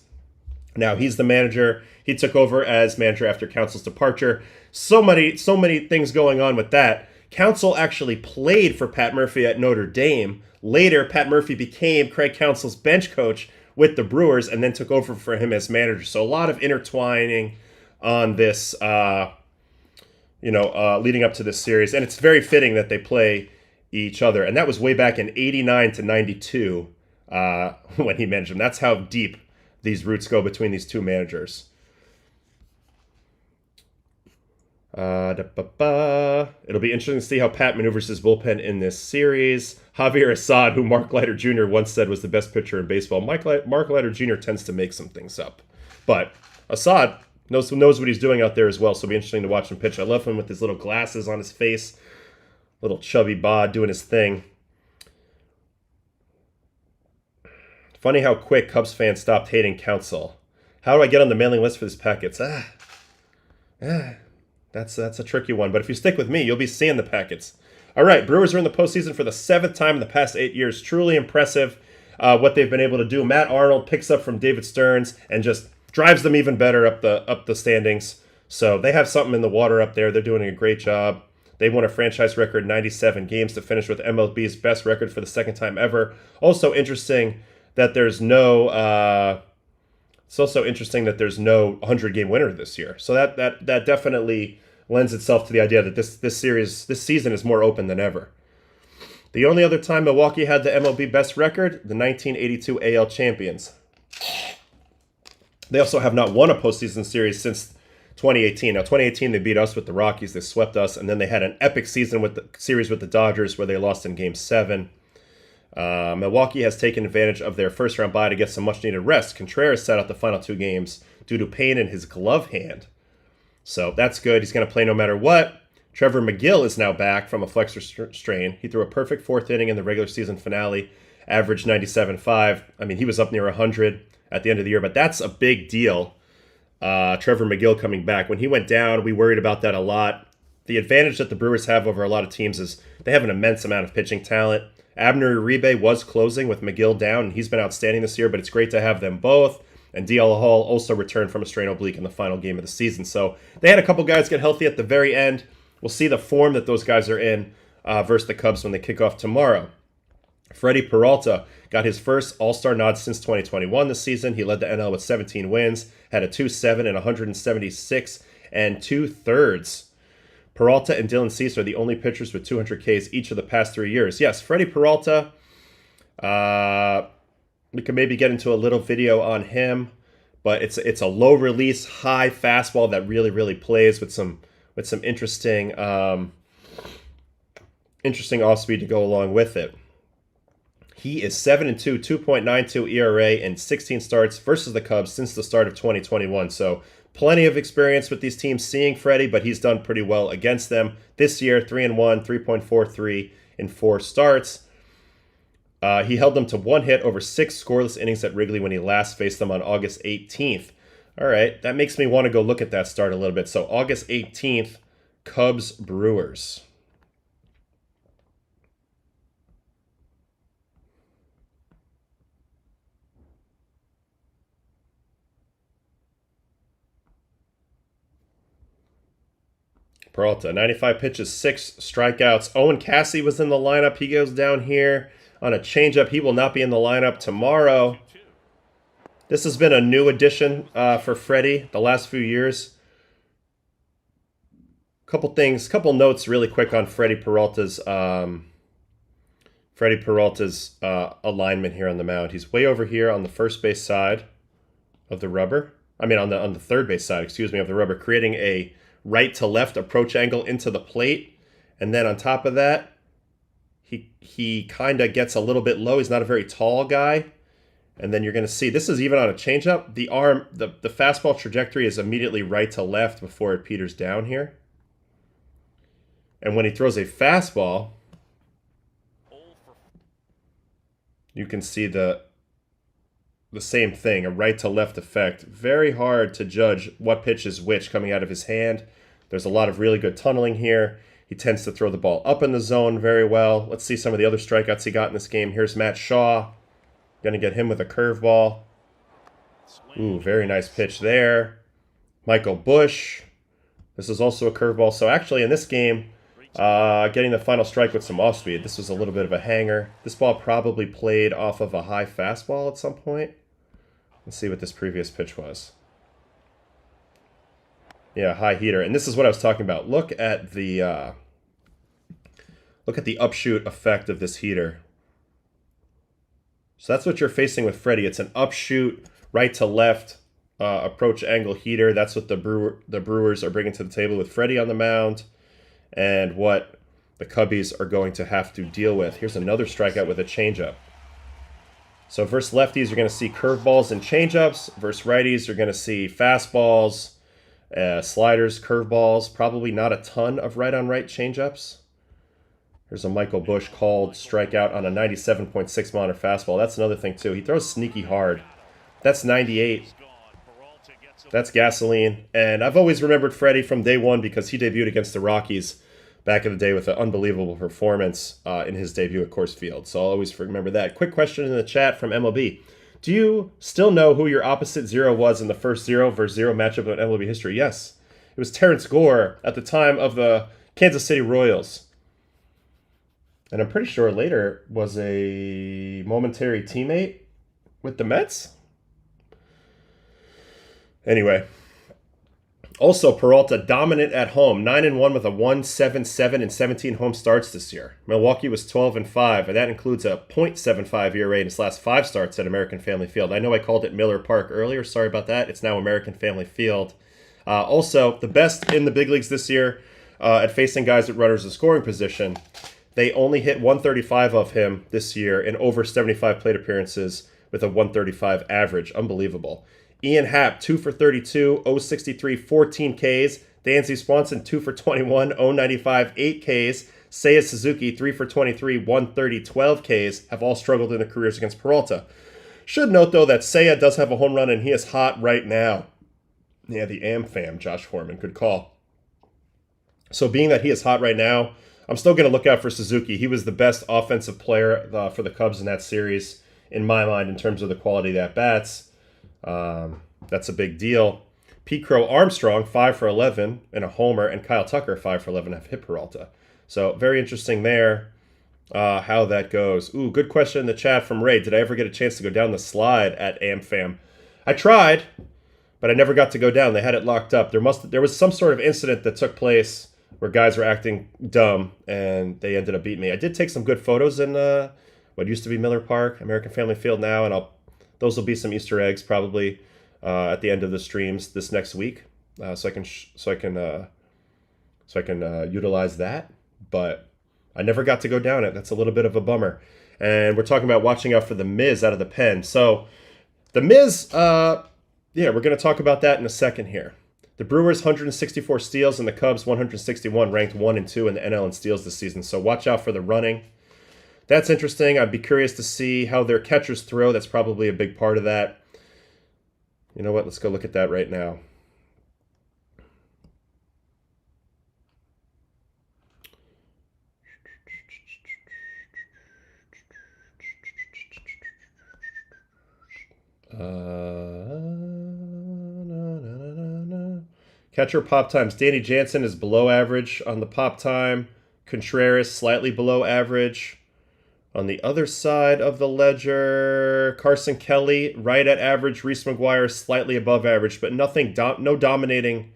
Now he's the manager. He took over as manager after Counsell's departure. So many things going on with that. Counsell actually played for Pat Murphy at Notre Dame. Later, Pat Murphy became Craig Counsell's bench coach with the Brewers and then took over for him as manager. So a lot of intertwining on this, leading up to this series. And it's very fitting that they play each other. And that was way back in 89 to 92 when he managed them. That's how deep these roots go between these two managers. It'll be interesting to see how Pat maneuvers his bullpen in this series. Javier Assad, who Mark Leiter Jr. once said was the best pitcher in baseball. Mark Leiter Jr. tends to make some things up. But Assad knows what he's doing out there as well, so it'll be interesting to watch him pitch. I love him with his little glasses on his face. Little chubby bod doing his thing. Funny how quick Cubs fans stopped hating Counsell. How do I get on the mailing list for these packets? That's a tricky one. But if you stick with me, you'll be seeing the packets. All right, Brewers are in the postseason for the 7th time in the past 8 years. Truly impressive what they've been able to do. Matt Arnold picks up from David Stearns and just drives them even better up the standings. So they have something in the water up there. They're doing a great job. They won a franchise record 97 games to finish with MLB's best record for the 2nd time ever. Also interesting that there's no. It's also interesting that there's no 100-game winner this year. So that definitely lends itself to the idea that this season is more open than ever. The only other time Milwaukee had the MLB best record, the 1982 AL champions. They also have not won a postseason series since 2018. Now, 2018, they beat us with the Rockies. They swept us, and then they had an epic season with the series with the Dodgers where they lost in Game 7. Milwaukee has taken advantage of their first-round bye to get some much-needed rest. Contreras sat out the final 2 games due to pain in his glove hand. So that's good. He's going to play no matter what. Trevor McGill is now back from a flexor strain. He threw a perfect 4th inning in the regular season finale, averaged 97.5. I mean, he was up near 100 at the end of the year, but that's a big deal. Trevor McGill coming back. When he went down, we worried about that a lot. The advantage that the Brewers have over a lot of teams is they have an immense amount of pitching talent. Abner Uribe was closing with McGill down, and he's been outstanding this year, but it's great to have them both. And DL Hall also returned from a strain oblique in the final game of the season. So they had a couple guys get healthy at the very end. We'll see the form that those guys are in versus the Cubs when they kick off tomorrow. Freddie Peralta got his first All-Star nod since 2021 this season. He led the NL with 17 wins, had a 2.7 and 176 2/3. Peralta and Dylan Cease are the only pitchers with 200 Ks each of the past 3 years. Yes, Freddie Peralta, we can maybe get into a little video on him, but it's a low release, high fastball that really plays with some interesting off speed to go along with it. He is 7-2, 2.92 ERA in 16 starts versus the Cubs since the start of 2021. So plenty of experience with these teams seeing Freddie, but he's done pretty well against them this year. 3-1, 3.43 in 4 starts. He held them to 1 hit over 6 scoreless innings at Wrigley when he last faced them on August 18th. All right, that makes me want to go look at that start a little bit. So August 18th, Cubs Brewers. Peralta, 95 pitches, 6 strikeouts. Owen Cassie was in the lineup. He goes down here on a changeup. He will not be in the lineup tomorrow. This has been a new addition for Freddie the last few years. Couple notes really quick on Freddie Peralta's alignment here on the mound. He's way over here on the first base side of the rubber. I mean, on the third base side, excuse me, of the rubber, creating a right to left approach angle into the plate. And then on top of that, he kind of gets a little bit low. He's not a very tall guy. And then you're going to see, this is even on a changeup. The fastball trajectory is immediately right to left before it peters down here. And when he throws a fastball, you can see the same thing, a right to left effect. Very hard to judge what pitch is which coming out of his hand. There's a lot of really good tunneling here. He tends to throw the ball up in the zone very well. Let's see some of the other strikeouts he got in this game. Here's Matt Shaw. Going to get him with a curveball. Ooh, very nice pitch there. Michael Busch. This is also a curveball. So actually in this game, getting the final strike with some off speed. This was a little bit of a hanger. This ball probably played off of a high fastball at some point. Let's see what this previous pitch was. Yeah, high heater. And this is what I was talking about. Look at the upshoot effect of this heater. So that's what you're facing with Freddie. It's an upshoot, right to left approach angle heater. That's what the Brewers are bringing to the table with Freddie on the mound, and what the Cubbies are going to have to deal with. Here's another strikeout with a changeup. So versus lefties, you're going to see curveballs and changeups. Versus righties, you're going to see fastballs, sliders, curveballs. Probably not a ton of right-on-right changeups. Here's a Michael Busch called strikeout on a 97.6 mile an hour fastball. That's another thing, too. He throws sneaky hard. That's 98. That's gasoline. And I've always remembered Freddie from day one because he debuted against the Rockies back in the day with an unbelievable performance in his debut at Coors Field. So I'll always remember that. Quick question in the chat from MLB. Do you still know who your opposite zero was in the first 0 versus 0 matchup in MLB history? Yes. It was Terrence Gore at the time of the Kansas City Royals. And I'm pretty sure later was a momentary teammate with the Mets. Anyway. Also, Peralta dominant at home, 9-1 with a 1.77 and 17 home starts this year. Milwaukee was 12-5, and that includes a .75 ERA in his last 5 starts at American Family Field. I know I called it Miller Park earlier. Sorry about that. It's now American Family Field. Also, the best in the big leagues this year at facing guys at runners in scoring position. They only hit 135 of him this year in over 75 plate appearances with a 135 average. Unbelievable. Ian Happ, 2 for 32, 063, 14 Ks. Dansby Swanson, 2 for 21, 095, 8 Ks. Seiya Suzuki, 3 for 23, 130, 12 Ks, have all struggled in their careers against Peralta. Should note, though, that Seiya does have a home run, and he is hot right now. Yeah, the AmFam, Josh Foreman, good call. So being that he is hot right now, I'm still going to look out for Suzuki. He was the best offensive player for the Cubs in that series, in my mind, in terms of the quality of the at-bats. That's a big deal. Pete Crow Armstrong, 5 for 11 and a homer, and Kyle Tucker, 5 for 11, have hit Peralta. So very interesting there how that goes. Ooh, good question in the chat from Ray. Did I ever get a chance to go down the slide at AmFam? I tried, but I never got to go down. They had it locked up. There was some sort of incident that took place where guys were acting dumb, and they ended up beating me. I did take some good photos in what used to be Miller Park, American Family Field now, and those will be some Easter eggs probably at the end of the streams this next week, so I can utilize that. But I never got to go down it. That's a little bit of a bummer. And we're talking about watching out for the Miz out of the pen. So the Miz, we're going to talk about that in a second here. The Brewers 164 steals and the Cubs 161, ranked 1 and 2 in the NL in steals this season. So watch out for the running. That's interesting. I'd be curious to see how their catchers throw. That's probably a big part of that. You know what? Let's go look at that right now. Catcher pop times. Danny Jansen is below average on the pop time. Contreras slightly below average. On the other side of the ledger, Carson Kelly right at average. Reese McGuire slightly above average, but no dominating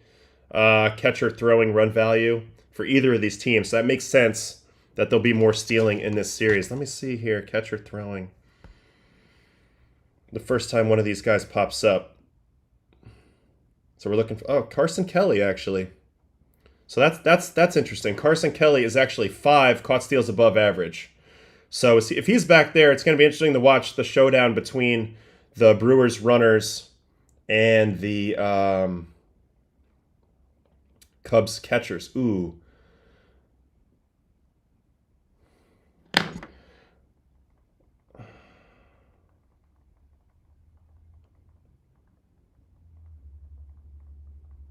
catcher throwing run value for either of these teams. So that makes sense that there'll be more stealing in this series. Let me see here, catcher throwing. The first time one of these guys pops up. So we're looking for Carson Kelly actually. So that's interesting. Carson Kelly is actually 5 caught steals above average. So if he's back there, it's going to be interesting to watch the showdown between the Brewers runners and the Cubs catchers. Ooh.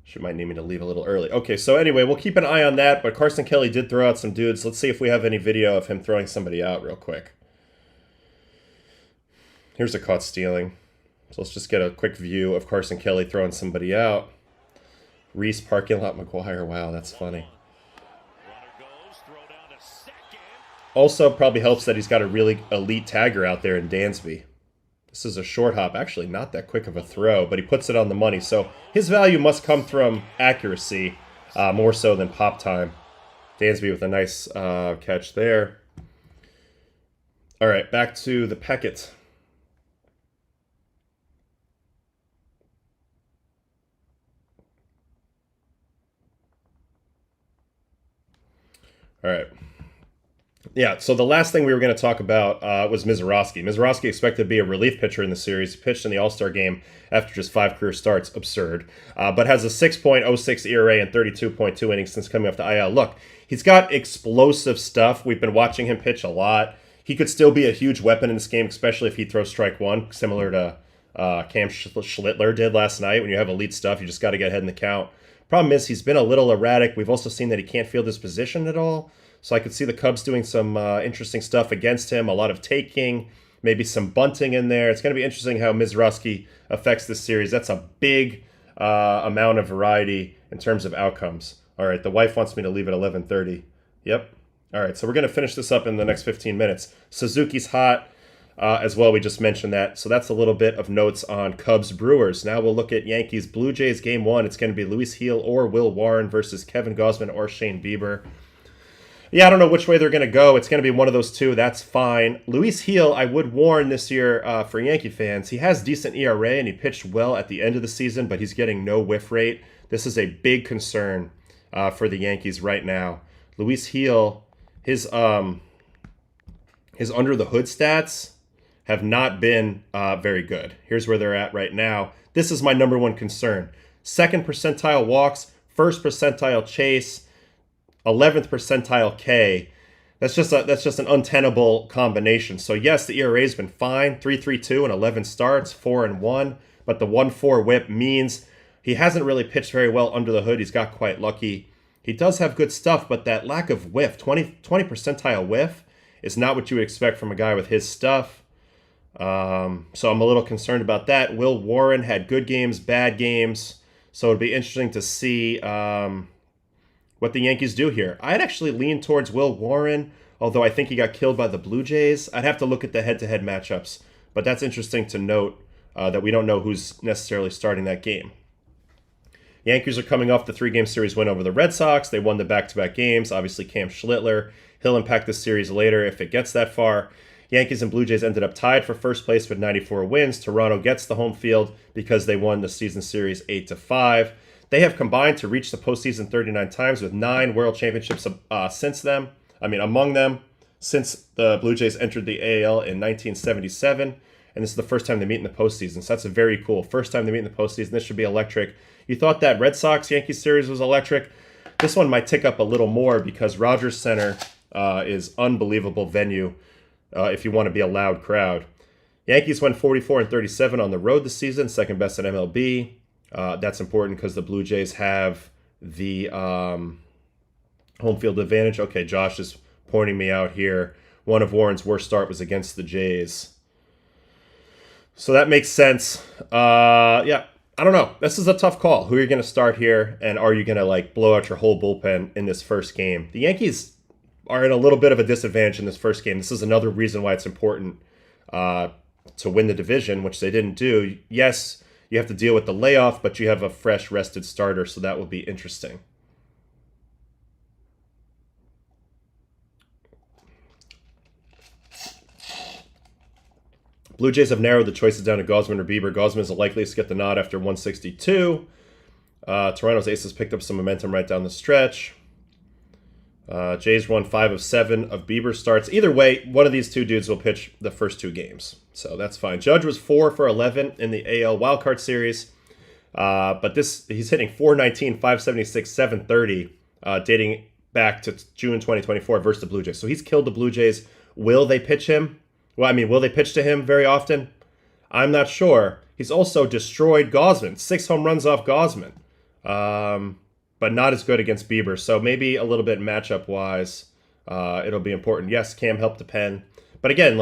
She might need me to leave a little early. Okay, so anyway, we'll keep an eye on that, but Carson Kelly did throw out some dudes. Let's see if we have any video of him throwing somebody out real quick. Here's a caught stealing. So let's just get a quick view of Carson Kelly throwing somebody out. Reese parking lot McGuire. Wow, that's funny. Also, probably helps that he's got a really elite tagger out there in Dansby. This is a short hop. Actually, not that quick of a throw, but he puts it on the money. So his value must come from accuracy more so than pop time. Dansby with a nice catch there. All right, back to the Peckett. All right. Yeah, so the last thing we were going to talk about was Mizorowski. Mizorowski expected to be a relief pitcher in the series. He pitched in the All-Star game after just 5 career starts. Absurd. But has a 6.06 ERA and 32.2 innings since coming off the IL. Look, he's got explosive stuff. We've been watching him pitch a lot. He could still be a huge weapon in this game, especially if he throws strike one, similar to Cam Schlittler did last night. When you have elite stuff, you just got to get ahead in the count. Problem is, he's been a little erratic. We've also seen that he can't field his position at all. So I could see the Cubs doing some interesting stuff against him, a lot of taking, maybe some bunting in there. It's going to be interesting how Mizrachi affects this series. That's a big amount of variety in terms of outcomes. All right, the wife wants me to leave at 11:30. Yep. All right, so we're going to finish this up in the next 15 minutes. Suzuki's hot as well. We just mentioned that. So that's a little bit of notes on Cubs Brewers. Now we'll look at Yankees Blue Jays game one. It's going to be Luis Gil or Will Warren versus Kevin Gausman or Shane Bieber. Yeah, I don't know which way they're going to go. It's going to be one of those two. That's fine. Luis Gil, I would warn this year for Yankee fans, he has decent ERA and he pitched well at the end of the season, but he's getting no whiff rate. This is a big concern for the Yankees right now. Luis Gil, his under the hood stats have not been very good. Here's where they're at right now. This is my number one concern. Second percentile walks, first percentile chase, 11th percentile K. That's just an untenable combination. So yes, the ERA's been fine, 3.32 and 11 starts, 4-1, but the 1.4 WHIP means he hasn't really pitched very well under the hood. He's got quite lucky. He does have good stuff, but that lack of whiff, 20 percentile whiff, is not what you would expect from a guy with his stuff. So I'm a little concerned about that. Will Warren had good games, bad games. So it'll be interesting to see what the Yankees do here. I'd actually lean towards Will Warren, although I think he got killed by the Blue Jays. I'd have to look at the head-to-head matchups. But that's interesting to note that we don't know who's necessarily starting that game. Yankees are coming off the 3-game series win over the Red Sox. They won the back-to-back games. Obviously, Cam Schlittler. He'll impact the series later if it gets that far. Yankees and Blue Jays ended up tied for first place with 94 wins. Toronto gets the home field because they won the season series 8-5. They have combined to reach the postseason 39 times with 9 World Championships among them since the Blue Jays entered the AL in 1977. And this is the first time they meet in the postseason. So that's a very cool first time they meet in the postseason. This should be electric. You thought that Red Sox-Yankees series was electric. This one might tick up a little more because Rogers Center is unbelievable venue if you want to be a loud crowd. Yankees went 44-37 on the road this season, second best in MLB. That's important because the Blue Jays have the home field advantage. Okay, Josh is pointing me out here. One of Warren's worst start was against the Jays. So that makes sense. Yeah, I don't know. This is a tough call. Who are you going to start here? And are you going to blow out your whole bullpen in this first game? The Yankees are in a little bit of a disadvantage in this first game. This is another reason why it's important to win the division, which they didn't do. Yes, you have to deal with the layoff, but you have a fresh, rested starter, so that will be interesting. Blue Jays have narrowed the choices down to Gausman or Bieber. Gausman is the likeliest to get the nod after 162. Toronto's aces picked up some momentum right down the stretch. Jays won 5 of 7 of Bieber starts. Either way, one of these two dudes will pitch the first 2 games. So that's fine. Judge was 4 for 11 in the AL wildcard series. But he's hitting 419, 576, 730, dating back to June 2024 versus the Blue Jays. So he's killed the Blue Jays. Will they pitch him? Will they pitch to him very often? I'm not sure. He's also destroyed Gausman. 6 home runs off Gausman. But not as good against Bieber. So maybe a little bit matchup-wise, it'll be important. Yes, Cam helped the pen. But again,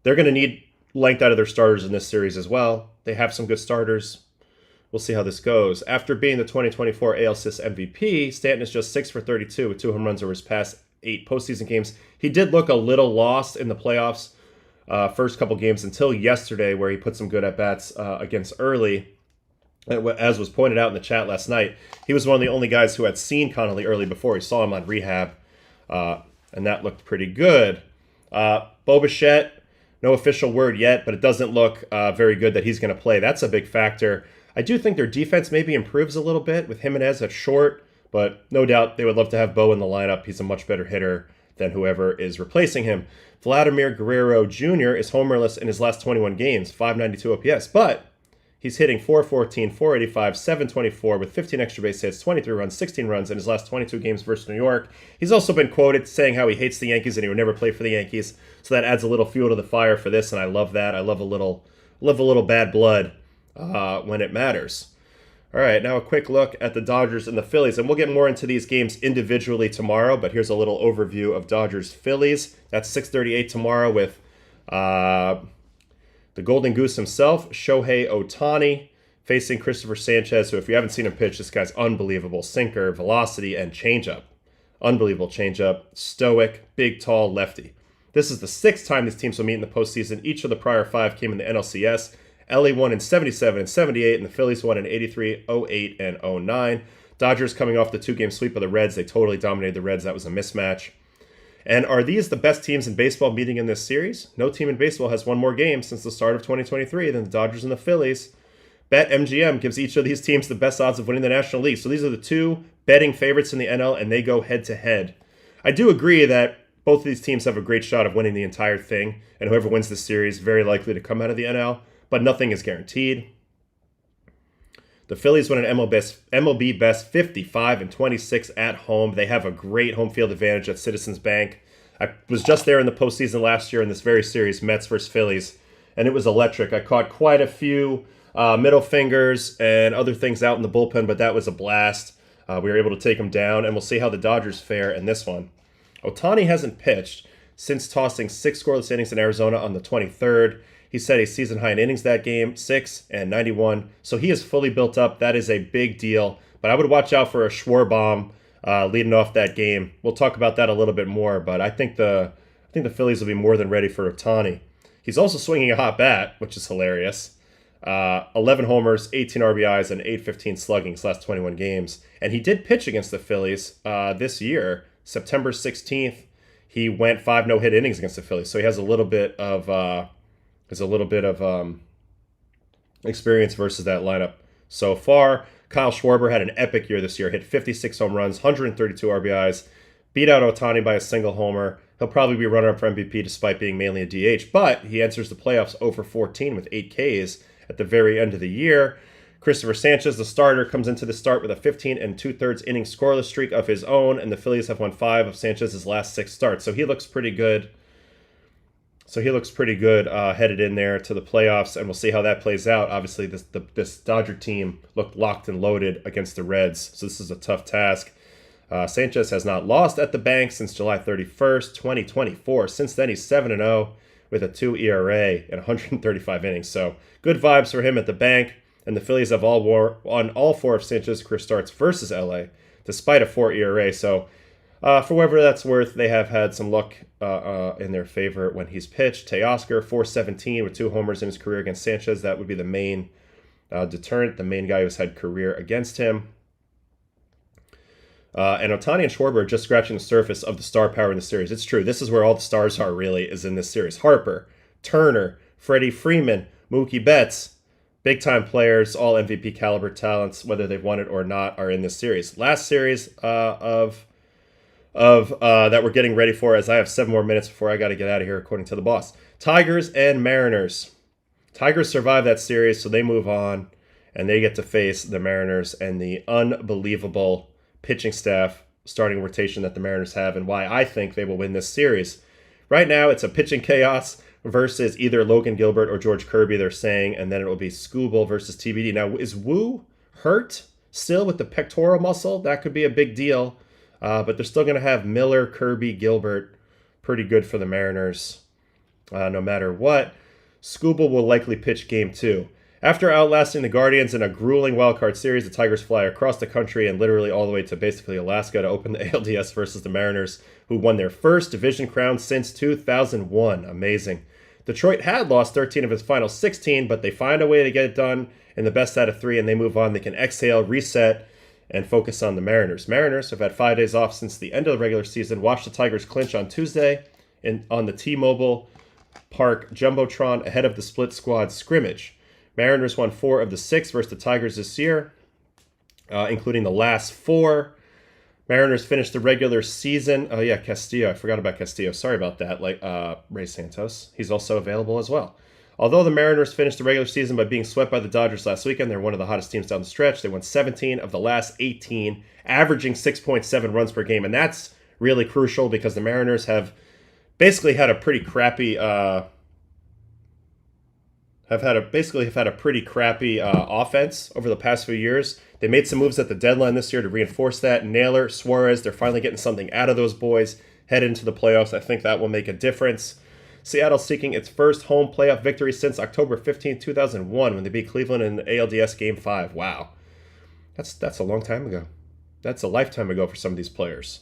they're going to need length out of their starters in this series as well. They have some good starters. We'll see how this goes. After being the 2024 ALCS MVP, Stanton is just 6 for 32 with 2 home runs over his past 8 postseason games. He did look a little lost in the playoffs first couple games until yesterday where he put some good at-bats against Early. As was pointed out in the chat last night, he was one of the only guys who had seen Connolly early before. He saw him on rehab, and that looked pretty good. Bo Bichette, no official word yet, but it doesn't look very good that he's going to play. That's a big factor. I do think their defense maybe improves a little bit with Jimenez at short, but no doubt they would love to have Bo in the lineup. He's a much better hitter than whoever is replacing him. Vladimir Guerrero Jr. is homerless in his last 21 games, 592 OPS, but he's hitting 414, 485, 724 with 15 extra base hits, 23 runs, 16 runs in his last 22 games versus New York. He's also been quoted saying how he hates the Yankees and he would never play for the Yankees. So that adds a little fuel to the fire for this, and I love that. I love a little live a little bad blood when it matters. All right, now a quick look at the Dodgers and the Phillies, and we'll get more into these games individually tomorrow, but here's a little overview of Dodgers-Phillies. That's 6:38 tomorrow with the Golden Goose himself, Shohei Ohtani, facing Christopher Sanchez, who if you haven't seen him pitch, this guy's unbelievable. Sinker, velocity, and changeup. Unbelievable changeup. Stoic, big, tall lefty. This is the 6th time these teams will meet in the postseason. Each of the prior 5 came in the NLCS. LA won in 77 and 78, and the Phillies won in 83, 08, and 09. Dodgers coming off the 2-game sweep of the Reds. They totally dominated the Reds. That was a mismatch. And are these the best teams in baseball meeting in this series? No team in baseball has won more games since the start of 2023 than the Dodgers and the Phillies. BetMGM gives each of these teams the best odds of winning the National League. So these are the 2 betting favorites in the NL, and they go head-to-head. I do agree that both of these teams have a great shot of winning the entire thing, and whoever wins this series very likely to come out of the NL, but nothing is guaranteed. The Phillies win an MLB best 55 and 26 at home. They have a great home field advantage at Citizens Bank. I was just there in the postseason last year in this very series, Mets versus Phillies, and it was electric. I caught quite a few middle fingers and other things out in the bullpen, but that was a blast. We were able to take them down, and we'll see how the Dodgers fare in this one. Ohtani hasn't pitched since tossing 6 scoreless innings in Arizona on the 23rd. He set a season-high in innings that game, 6 and 91. So he is fully built up. That is a big deal. But I would watch out for a Schwarber leading off that game. We'll talk about that a little bit more, but I think the Phillies will be more than ready for Ohtani. He's also swinging a hot bat, which is hilarious. 11 homers, 18 RBIs, and 815 slugging his last 21 games. And he did pitch against the Phillies this year, September 16th. He went 5 no-hit innings against the Phillies, so he has a little bit of experience versus that lineup so far. Kyle Schwarber had an epic year this year, hit 56 home runs, 132 RBIs, beat out Ohtani by a single homer. He'll probably be runner-up for MVP despite being mainly a DH, but he enters the playoffs 0-14 with 8 Ks at the very end of the year. Christopher Sanchez, the starter, comes into the start with a 15 and 2/3 inning scoreless streak of his own, and the Phillies have won 5 of Sanchez's last 6 starts. So he looks pretty good. Headed in there to the playoffs, and we'll see how that plays out. Obviously, this Dodger team looked locked and loaded against the Reds, so this is a tough task. Sanchez has not lost at the bank since July 31st, 2024. Since then, he's 7-0 with a 2 ERA and 135 innings. So good vibes for him at the bank. And the Phillies have won all 4 of Sanchez's career starts versus LA, despite a 4 ERA. So for whatever that's worth, they have had some luck in their favor when he's pitched. Teoscar, 417 with 2 homers in his career against Sanchez. That would be the main deterrent, the main guy who's had career against him. And Ohtani and Schwarber are just scratching the surface of the star power in the series. It's true. This is where all the stars are, really, is in this series. Harper, Turner, Freddie Freeman, Mookie Betts, big-time players, all MVP caliber talents, whether they've won it or not, are in this series. Last series that we're getting ready for, as I have 7 more minutes before I got to get out of here, according to the boss. Tigers and Mariners. Tigers survive that series, so they move on, and they get to face the Mariners and the unbelievable pitching staff, starting rotation that the Mariners have, and why I think they will win this series. Right now, it's a pitching chaos versus either Logan Gilbert or George Kirby, they're saying, and then it will be Skubal versus TBD. Now, is Wu hurt still with the pectoral muscle? That could be a big deal, but they're still going to have Miller, Kirby, Gilbert. Pretty good for the Mariners, no matter what. Skubal will likely pitch Game 2. After outlasting the Guardians in a grueling wildcard series, the Tigers fly across the country and literally all the way to basically Alaska to open the ALDS versus the Mariners, who won their first division crown since 2001. Amazing. Detroit had lost 13 of its final 16, but they find a way to get it done in the best out of 3, and they move on. They can exhale, reset, and focus on the Mariners. Mariners have had 5 days off since the end of the regular season. Watch the Tigers clinch on Tuesday on the T-Mobile Park Jumbotron ahead of the split squad scrimmage. Mariners won 4 of the 6 versus the Tigers this year, including the last 4. Mariners finished the regular season. Oh, yeah, Castillo. I forgot about Castillo. Sorry about that. Like Ray Santos. He's also available as well. Although the Mariners finished the regular season by being swept by the Dodgers last weekend, they're one of the hottest teams down the stretch. They won 17 of the last 18, averaging 6.7 runs per game. And that's really crucial because the Mariners have basically had a pretty crappy basically have had a pretty crappy offense over the past few years. They made some moves at the deadline this year to reinforce that. Naylor, Suarez, they're finally getting something out of those boys. Head into the playoffs, I think that will make a difference. Seattle seeking its first home playoff victory since October 15, 2001, when they beat Cleveland in the ALDS Game 5. Wow. That's a long time ago. That's a lifetime ago for some of these players.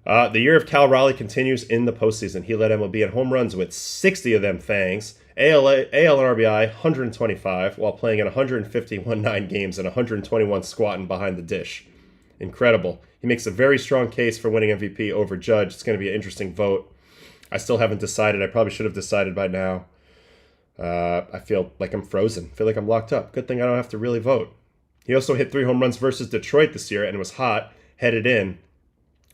The year of Cal Raleigh continues in the postseason. He led MLB in home runs with 60 of them thangs. AL and RBI, 125, while playing in 151 games and 121 squatting behind the dish. Incredible. He makes a very strong case for winning MVP over Judge. It's going to be an interesting vote. I still haven't decided. I probably should have decided by now. I feel like I'm frozen. I feel like I'm locked up. Good thing I don't have to really vote. He also hit 3 home runs versus Detroit this year and was hot, headed in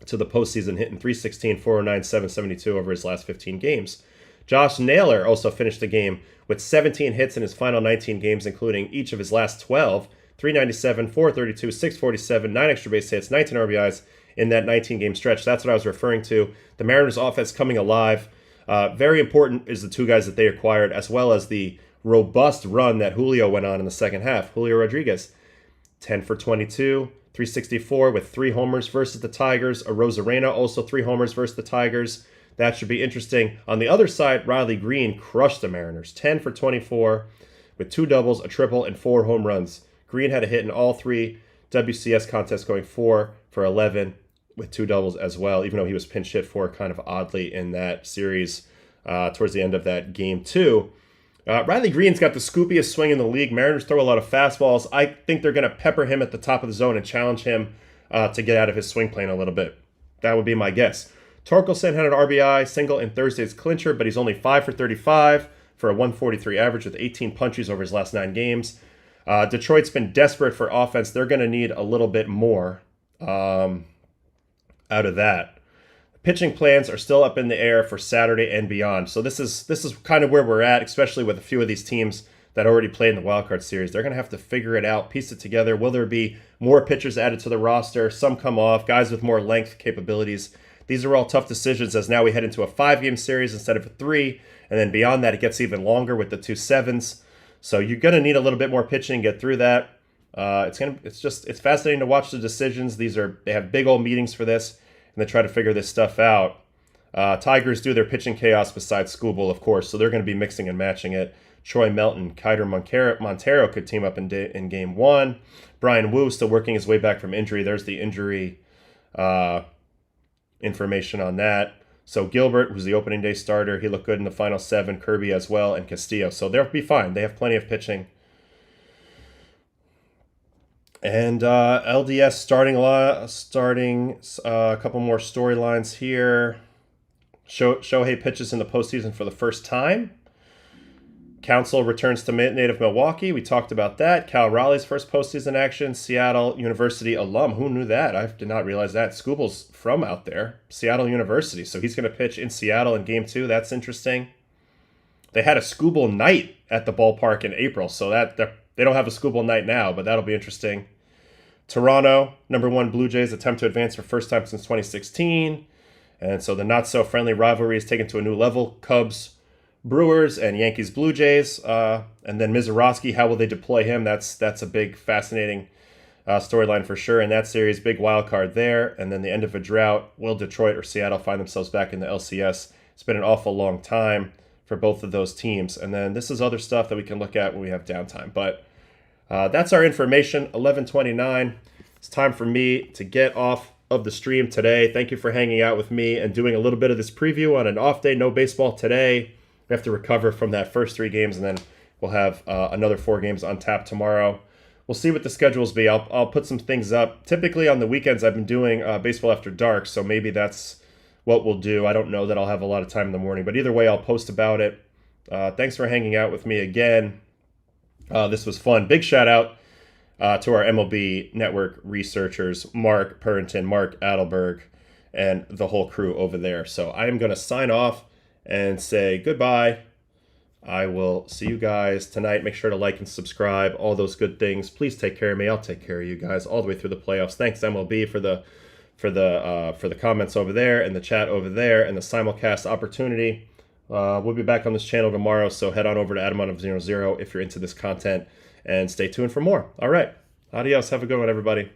to the postseason, hitting 316, 409, 772 over his last 15 games. Josh Naylor also finished the game with 17 hits in his final 19 games, including each of his last 12, 397, 432, 647, 9 extra base hits, 19 RBIs in that 19-game stretch. That's what I was referring to. The Mariners' offense coming alive. Very important is the 2 guys that they acquired, as well as the robust run that Julio went on in the second half. Julio Rodriguez, 10 for 22, 364 with 3 homers versus the Tigers. Arozarena also 3 homers versus the Tigers. That should be interesting. On the other side, Riley Green crushed the Mariners. 10 for 24 with 2 doubles, a triple, and 4 home runs. Green had a hit in all 3 WCS contests, going 4 for 11 with 2 doubles as well, even though he was pinch hit for kind of oddly in that series towards the end of that game 2. Riley Green's got the scoopiest swing in the league. Mariners throw a lot of fastballs. I think they're going to pepper him at the top of the zone and challenge him to get out of his swing plane a little bit. That would be my guess. Torkelson had an RBI single in Thursday's clincher, but he's only 5 for 35 for a 143 average with 18 punches over his last 9 games. Detroit's been desperate for offense. They're going to need a little bit more out of that. Pitching plans are still up in the air for Saturday and beyond. So this is kind of where we're at, especially with a few of these teams that already played in the wildcard series. They're going to have to figure it out, piece it together. Will there be more pitchers added to the roster? Some come off, guys with more length capabilities. These are all tough decisions, as now we head into a 5-game series instead of a 3. And then beyond that, it gets even longer with the 2 7s. So you're going to need a little bit more pitching to get through that. It's fascinating to watch the decisions. They have big old meetings for this, and they try to figure this stuff out. Tigers do their pitching chaos besides Skubal, of course, so they're going to be mixing and matching it. Troy Melton, Kiter Montero could team up in Game 1. Brian Wu still working his way back from injury. There's the injury information on that. So Gilbert, who's the opening day starter, he looked good in the final 7. Kirby as well, and Castillo. So they'll be fine. They have plenty of pitching. And LDS starting a couple more storylines here. Shohei pitches in the postseason for the first time. Council returns to native Milwaukee. We talked about that. Cal Raleigh's first postseason action. Seattle University alum. Who knew that? I did not realize that. Skubal's from out there. Seattle University. So he's going to pitch in Seattle in Game 2. That's interesting. They had a Skubal night at the ballpark in April. So that they don't have a Skubal night now, but that'll be interesting. Toronto, number 1 Blue Jays attempt to advance for first time since 2016. And so the not-so-friendly rivalry is taken to a new level. Cubs, Brewers, and Yankees, Blue Jays. And then Mizorowski, how will they deploy him? That's a big, fascinating storyline for sure in that series. Big wild card there. And then the end of a drought. Will Detroit or Seattle find themselves back in the LCS? It's been an awful long time for both of those teams. And then this is other stuff that we can look at when we have downtime. But that's our information, 11:29. It's time for me to get off of the stream today. Thank you for hanging out with me and doing a little bit of this preview on an off day. No baseball today. We have to recover from that first 3 games, and then we'll have another 4 games on tap tomorrow. We'll see what the schedules be. I'll put some things up. Typically on the weekends, I've been doing Baseball After Dark, so maybe that's what we'll do. I don't know that I'll have a lot of time in the morning, but either way, I'll post about it. Thanks for hanging out with me again. This was fun. Big shout out to our MLB Network researchers, Mark Purrington, Mark Adelberg, and the whole crew over there. So I am going to sign off and say goodbye. I will see you guys tonight. Make sure to like and subscribe, all those good things. Please take care of me. I'll take care of you guys all the way through the playoffs. Thanks MLB for the comments over there and the chat over there and the simulcast opportunity. We'll be back on this channel tomorrow, so head on over to Adam Ottavino if you're into this content, and stay tuned for more. All right. Adios. Have a good one, everybody.